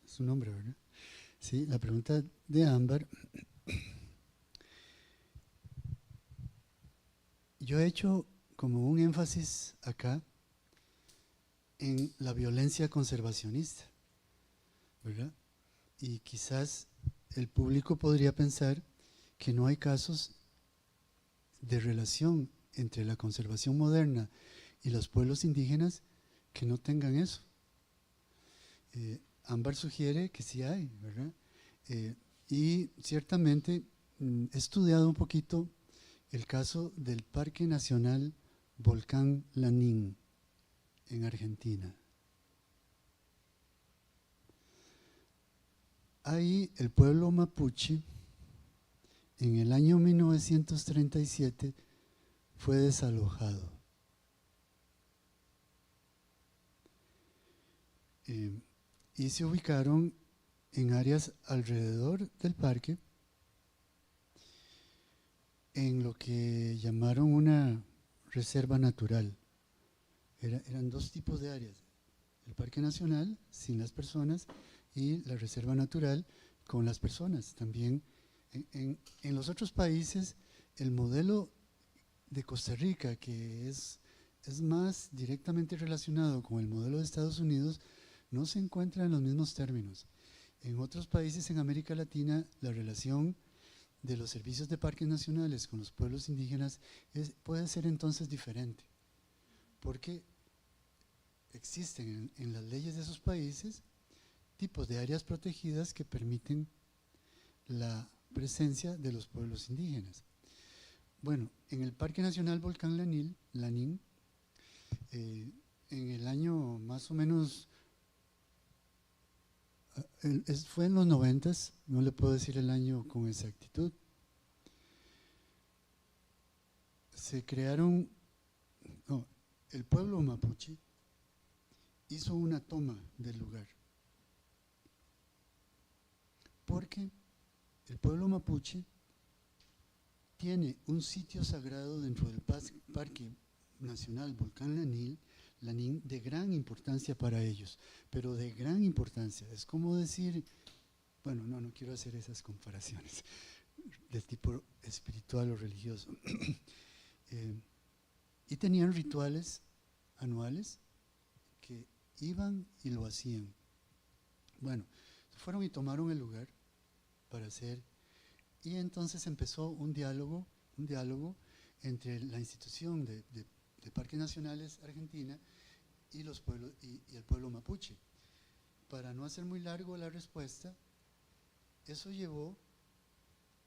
es su nombre, ¿verdad? Sí, la pregunta de Ámbar. Yo he hecho como un énfasis acá en la violencia conservacionista, ¿verdad? Y quizás el público podría pensar que no hay casos de relación entre la conservación moderna y los pueblos indígenas que no tengan eso. Ámbar sugiere que sí hay, ¿verdad? Y ciertamente he estudiado un poquito el caso del Parque Nacional Volcán Lanín en Argentina. Ahí el pueblo mapuche en el año 1937 fue desalojado. Y se ubicaron en áreas alrededor del parque, en lo que llamaron una reserva natural. Eran dos tipos de áreas: el Parque Nacional sin las personas y la Reserva Natural con las personas. También en los otros países el modelo de Costa Rica, que es más directamente relacionado con el modelo de Estados Unidos, no se encuentra en los mismos términos. En otros países en América Latina la relación de los servicios de parques nacionales con los pueblos indígenas puede ser entonces diferente, porque existen en las leyes de esos países tipos de áreas protegidas que permiten la presencia de los pueblos indígenas. Bueno, en el Parque Nacional Volcán Lanín, en el año más o menos, fue en los 90s, no le puedo decir el año con exactitud, se crearon, no, el pueblo mapuche hizo una toma del lugar, porque el pueblo mapuche tiene un sitio sagrado dentro del Parque Nacional Volcán Lanín de gran importancia para ellos, pero de gran importancia. Es como decir, bueno, no quiero hacer esas comparaciones del tipo espiritual o religioso. Y tenían rituales anuales que iban y lo hacían. Bueno, fueron y tomaron el lugar para hacer, y entonces empezó un diálogo entre la institución de Parques Nacionales Argentina y los pueblos y el pueblo mapuche. Para no hacer muy largo la respuesta, eso llevó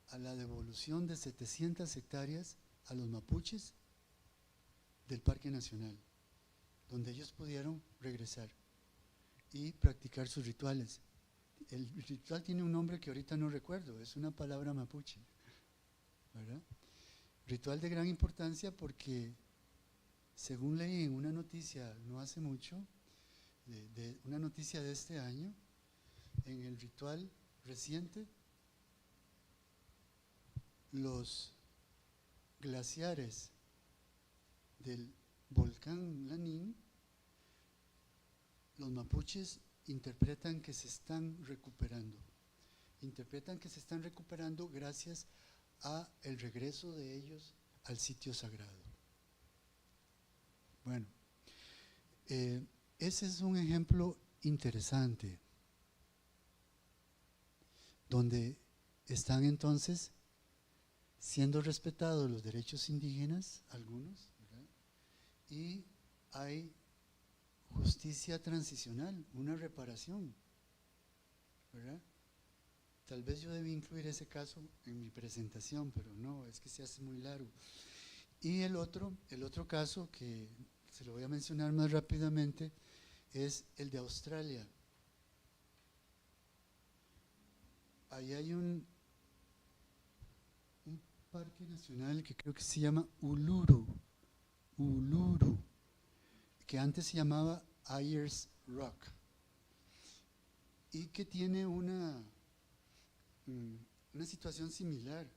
a la devolución de 700 hectáreas a los mapuches del Parque Nacional, donde ellos pudieron regresar y practicar sus rituales. El ritual tiene un nombre que ahorita no recuerdo, es una palabra mapuche, ¿verdad? Ritual de gran importancia porque, según leí en una noticia no hace mucho, una noticia de este año, en el ritual reciente, los glaciares del volcán Lanín, los mapuches interpretan que se están recuperando. Interpretan que se están recuperando gracias a el regreso de ellos al sitio sagrado. Bueno, ese es un ejemplo interesante, donde están entonces siendo respetados los derechos indígenas, algunos, ¿verdad? Y hay justicia transicional, una reparación, ¿verdad? Tal vez yo debí incluir ese caso en mi presentación, pero no, es que se hace muy largo. Y el otro caso, que se lo voy a mencionar más rápidamente, es el de Australia. Ahí hay un parque nacional que creo que se llama Uluru, que antes se llamaba Ayers Rock, y que tiene una situación similar,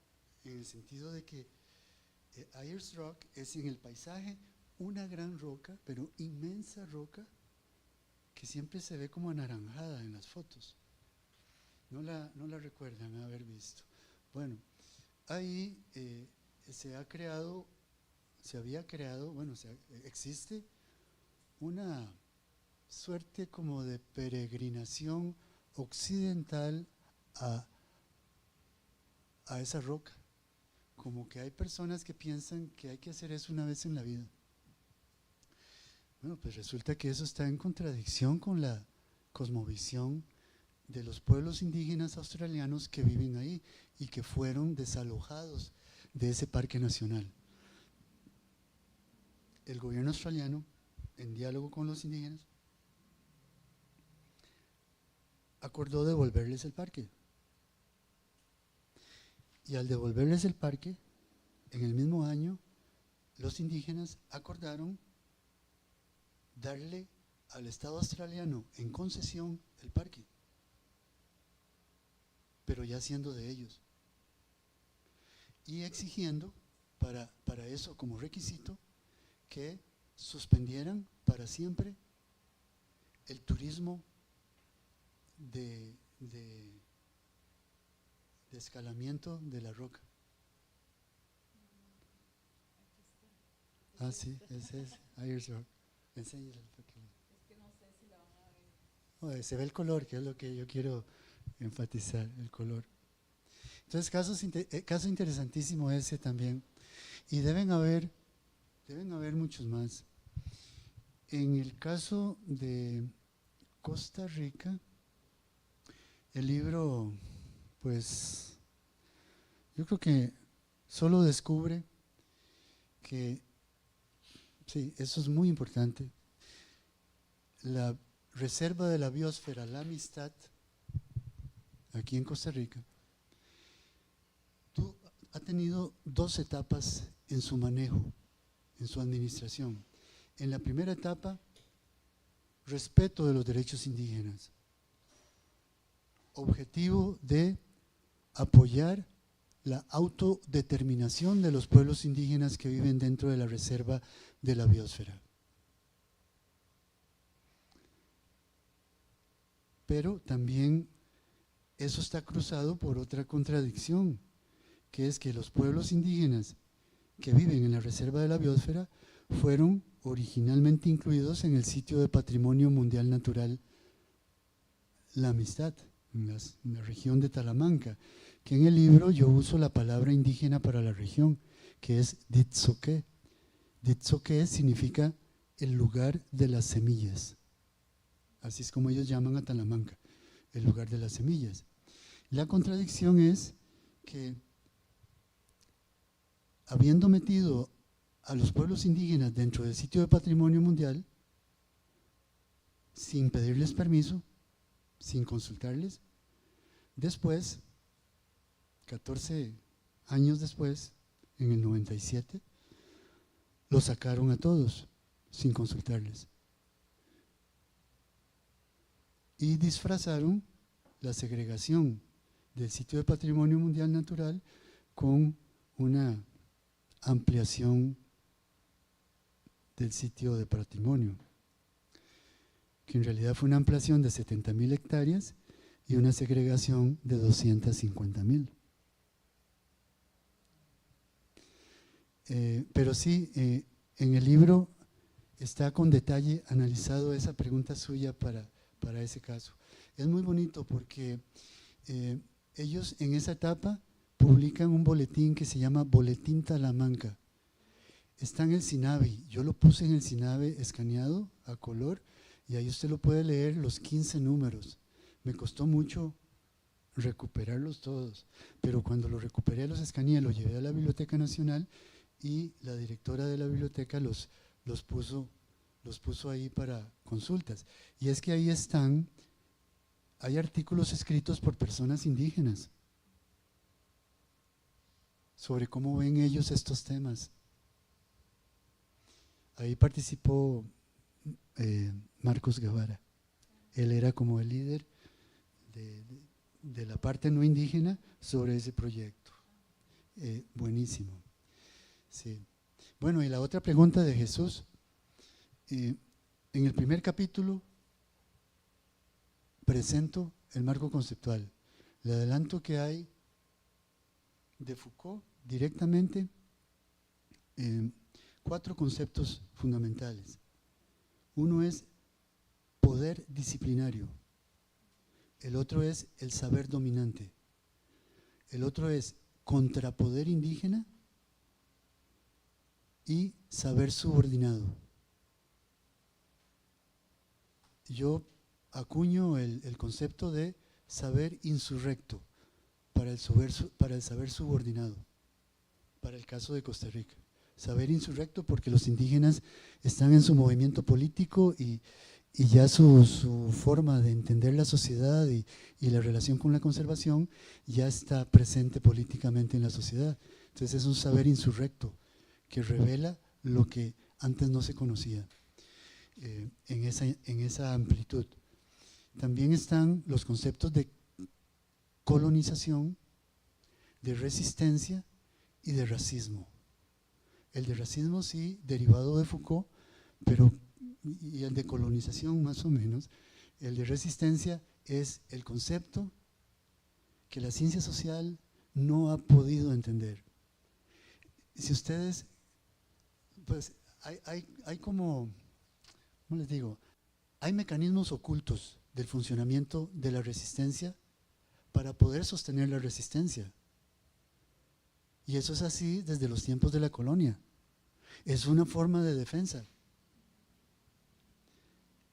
en el sentido de que Ayers Rock es en el paisaje una gran roca, pero inmensa roca, que siempre se ve como anaranjada en las fotos. no la recuerdan haber visto. Bueno, ahí existe una suerte como de peregrinación occidental a esa roca. Como que hay personas que piensan que hay que hacer eso una vez en la vida. Bueno, pues resulta que eso está en contradicción con la cosmovisión de los pueblos indígenas australianos que viven ahí y que fueron desalojados de ese parque nacional. El gobierno australiano, en diálogo con los indígenas, acordó devolverles el parque. Y al devolverles el parque, en el mismo año, los indígenas acordaron darle al Estado australiano en concesión el parque, pero ya siendo de ellos, y exigiendo para eso como requisito que suspendieran para siempre el turismo de escalamiento de la roca. Ah, sí, ese es Ayers Rock. Enséñale para que… Es que no sé si la van a ver. Se ve el color, que es lo que yo quiero enfatizar, el color. Entonces, caso interesantísimo ese también. Y deben haber muchos más. En el caso de Costa Rica, el libro, pues, yo creo que solo descubre que, sí, eso es muy importante, la reserva de la biosfera La Amistad, aquí en Costa Rica, ha tenido 2 etapas en su manejo, en su administración. En la primera etapa, respeto de los derechos indígenas, objetivo de apoyar la autodeterminación de los pueblos indígenas que viven dentro de la reserva de la biosfera. Pero también eso está cruzado por otra contradicción, que es que los pueblos indígenas que viven en la reserva de la biosfera fueron originalmente incluidos en el sitio de Patrimonio Mundial Natural La Amistad, en la región de Talamanca, que en el libro yo uso la palabra indígena para la región, que es Ditsoque. Ditsoque significa el lugar de las semillas. Así es como ellos llaman a Talamanca, el lugar de las semillas. La contradicción es que, habiendo metido a los pueblos indígenas dentro del sitio de Patrimonio Mundial, sin pedirles permiso, sin consultarles, después, 14 años después, en el 97, los sacaron a todos, sin consultarles. Y disfrazaron la segregación del sitio de Patrimonio Mundial Natural con una ampliación del sitio de patrimonio, que en realidad fue una ampliación de 70.000 hectáreas y una segregación de 250.000. Pero sí, en el libro está con detalle analizado esa pregunta suya para ese caso. Es muy bonito porque ellos en esa etapa publican un boletín que se llama Boletín Talamanca. Está en el SINAVI, yo lo puse en el SINAVI escaneado a color y ahí usted lo puede leer los 15 números. Me costó mucho recuperarlos todos, pero cuando los recuperé, los escaneé, los llevé a la Biblioteca Nacional y la directora de la biblioteca los puso ahí para consultas. Y es que ahí hay artículos escritos por personas indígenas sobre cómo ven ellos estos temas. Ahí participó Marcos Guevara. Él era como el líder de la parte no indígena sobre ese proyecto. Buenísimo. Sí. Bueno, y la otra pregunta de Jesús. En el primer capítulo presento el marco conceptual. Le adelanto que hay de Foucault directamente 4 conceptos fundamentales. Uno es poder disciplinario, el otro es el saber dominante, el otro es contrapoder indígena y saber subordinado. Yo acuño el concepto de saber insurrecto para el saber subordinado, para el caso de Costa Rica. Saber insurrecto porque los indígenas están en su movimiento político y ya su forma de entender la sociedad y la relación con la conservación ya está presente políticamente en la sociedad. Entonces es un saber insurrecto que revela lo que antes no se conocía en esa amplitud. También están los conceptos de colonización, de resistencia y de racismo. El de racismo sí, derivado de Foucault, y el de colonización más o menos. El de resistencia es el concepto que la ciencia social no ha podido entender. Si ustedes, pues hay como, ¿cómo les digo? Hay mecanismos ocultos del funcionamiento de la resistencia para poder sostener la resistencia. Y eso es así desde los tiempos de la colonia. Es una forma de defensa.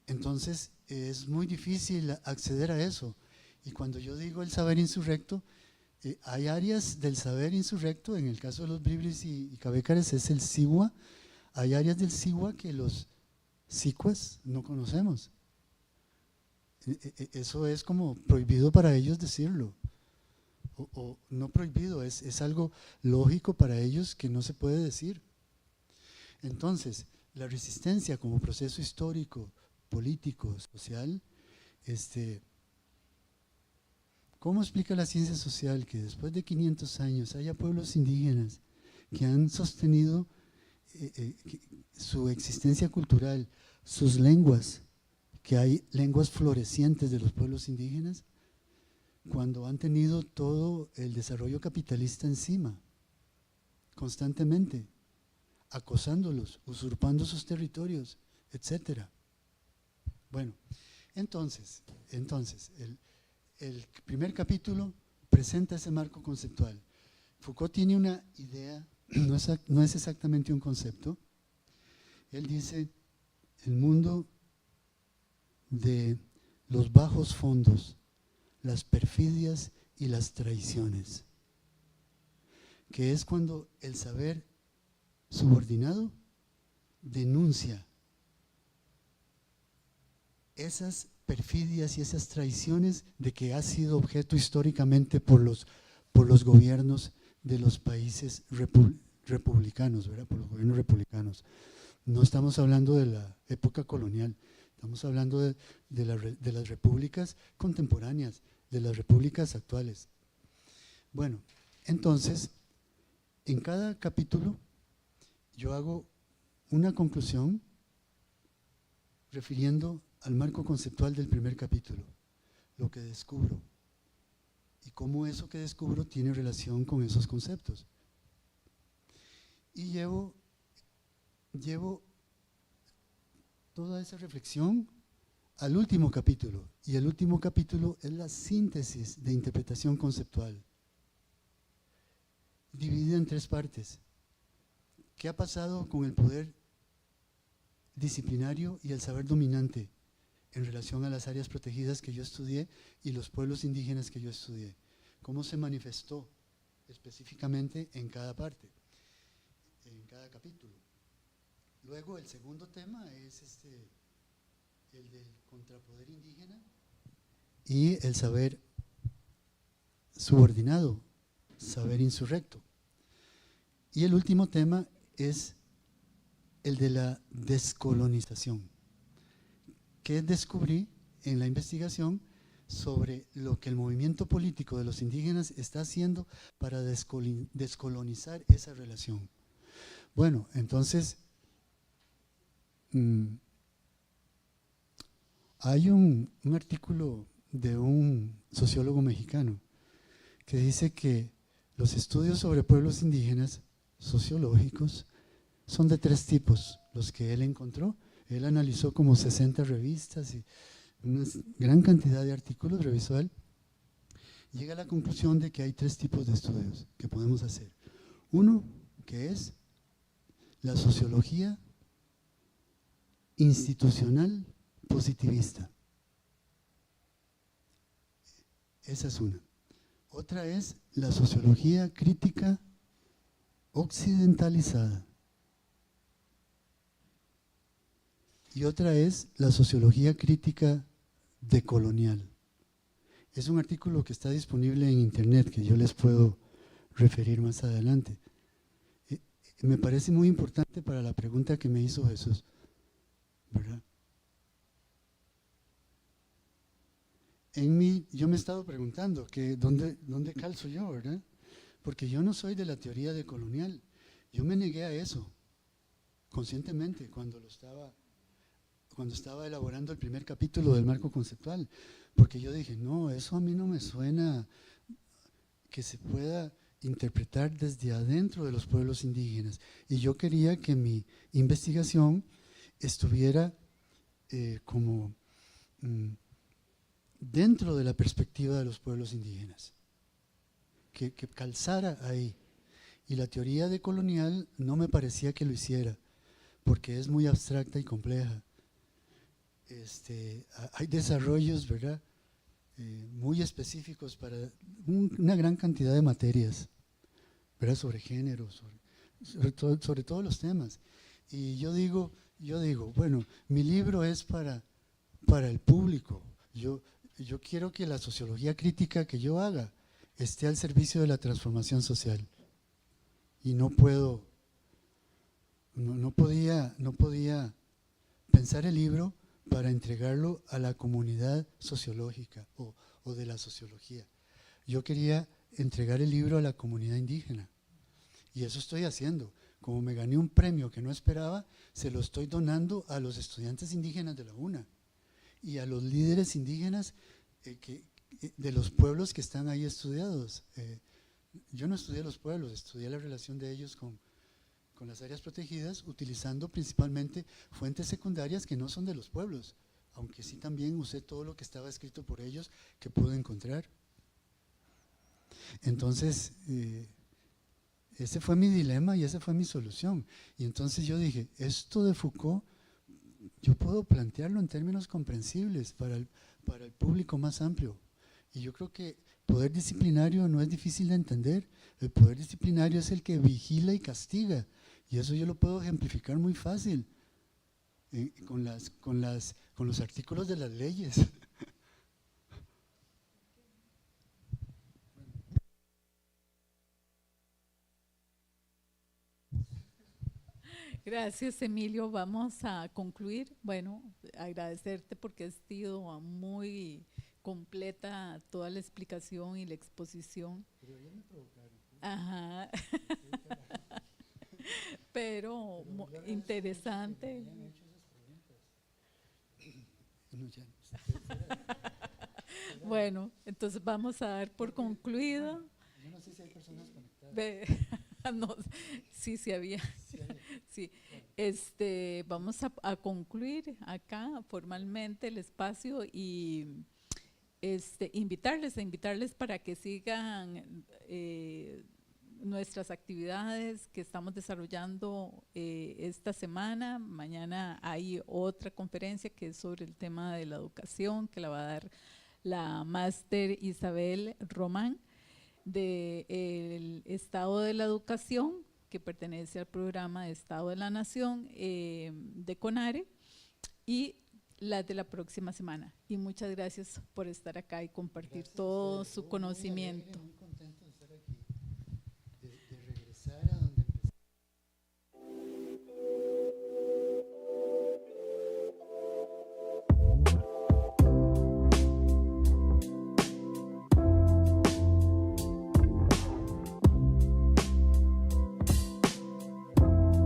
Entonces es muy difícil acceder a eso. Y cuando yo digo el saber insurrecto, hay áreas del saber insurrecto, en el caso de los bribris y cabécares es el sigua. Hay áreas del sigua que los sicuas no conocemos. Eso es como prohibido para ellos decirlo. O no prohibido, es algo lógico para ellos que no se puede decir. Entonces, la resistencia como proceso histórico, político, social, ¿cómo explica la ciencia social que después de 500 años haya pueblos indígenas que han sostenido su existencia cultural, sus lenguas, que hay lenguas florecientes de los pueblos indígenas, cuando han tenido todo el desarrollo capitalista encima, constantemente, acosándolos, usurpando sus territorios, etcétera? Bueno, entonces el primer capítulo presenta ese marco conceptual. Foucault tiene una idea, no es exactamente un concepto. Él dice el mundo de los bajos fondos, las perfidias y las traiciones, que es cuando el saber subordinado denuncia esas perfidias y esas traiciones de que ha sido objeto históricamente por los gobiernos de los países republicanos, ¿verdad? Por los gobiernos republicanos. No estamos hablando de la época colonial, estamos hablando de las repúblicas contemporáneas, de las repúblicas actuales. Bueno, entonces, en cada capítulo yo hago una conclusión refiriendo al marco conceptual del primer capítulo, lo que descubro y cómo eso que descubro tiene relación con esos conceptos. Y llevo toda esa reflexión al último capítulo, y el último capítulo es la síntesis de interpretación conceptual, dividida en 3 partes. ¿Qué ha pasado con el poder disciplinario y el saber dominante en relación a las áreas protegidas que yo estudié y los pueblos indígenas que yo estudié? ¿Cómo se manifestó específicamente en cada parte, en cada capítulo? Luego el segundo tema es el del contrapoder indígena y el saber subordinado, saber insurrecto. Y el último tema es el de la descolonización, que descubrí en la investigación sobre lo que el movimiento político de los indígenas está haciendo para descolonizar esa relación. Bueno, entonces, hay un artículo de un sociólogo mexicano que dice que los estudios sobre pueblos indígenas sociológicos son de 3 tipos, los que él encontró. Él analizó como 60 revistas y una gran cantidad de artículos, revisó él. Llega a la conclusión de que hay 3 tipos de estudios que podemos hacer. Uno, que es la sociología institucional positivista. Esa es una. Otra es la sociología crítica occidentalizada. Y otra es la sociología crítica decolonial. Es un artículo que está disponible en internet, que yo les puedo referir más adelante. Me parece muy importante para la pregunta que me hizo Jesús, ¿verdad? Yo me he estado preguntando que ¿dónde calzo yo, verdad? Porque yo no soy de la teoría decolonial. Yo me negué a eso conscientemente cuando estaba elaborando el primer capítulo del marco conceptual, porque yo dije, no, eso a mí no me suena que se pueda interpretar desde adentro de los pueblos indígenas. Y yo quería que mi investigación estuviera como dentro de la perspectiva de los pueblos indígenas, que calzara ahí. Y la teoría decolonial no me parecía que lo hiciera, porque es muy abstracta y compleja. Hay desarrollos, ¿verdad?, muy específicos para una gran cantidad de materias, ¿verdad?, sobre género, sobre todos los temas. Y yo digo, bueno, mi libro es para el público. Yo quiero que la sociología crítica que yo haga esté al servicio de la transformación social. Y no podía pensar el libro para entregarlo a la comunidad sociológica o de la sociología. Yo quería entregar el libro a la comunidad indígena, y eso estoy haciendo. Como me gané un premio que no esperaba, se lo estoy donando a los estudiantes indígenas de la UNA y a los líderes indígenas de los pueblos que están ahí estudiados. Yo no estudié los pueblos, estudié la relación de ellos con las áreas protegidas, utilizando principalmente fuentes secundarias que no son de los pueblos, aunque sí también usé todo lo que estaba escrito por ellos que pude encontrar. Entonces, ese fue mi dilema y esa fue mi solución. Y entonces yo dije, esto de Foucault, yo puedo plantearlo en términos comprensibles para el público más amplio. Y yo creo que poder disciplinario no es difícil de entender. El poder disciplinario es el que vigila y castiga. Y eso yo lo puedo ejemplificar muy fácil con los artículos de las leyes. Gracias, Emilio. Vamos a concluir. Bueno, agradecerte porque ha sido muy completa toda la explicación y la exposición. Pero ya me provocaron. Ajá. Pero interesante. Bueno, entonces vamos a dar por concluido. Yo no sé si hay personas conectadas. No, sí había. Sí. Vamos a concluir acá formalmente el espacio y invitarles para que sigan nuestras actividades que estamos desarrollando esta semana. Mañana hay otra conferencia que es sobre el tema de la educación, que la va a dar la máster Isabel Román del Estado de la Educación, que pertenece al programa de Estado de la Nación de CONARE, y las de la próxima semana. Y muchas gracias por estar acá y compartir todo su conocimiento.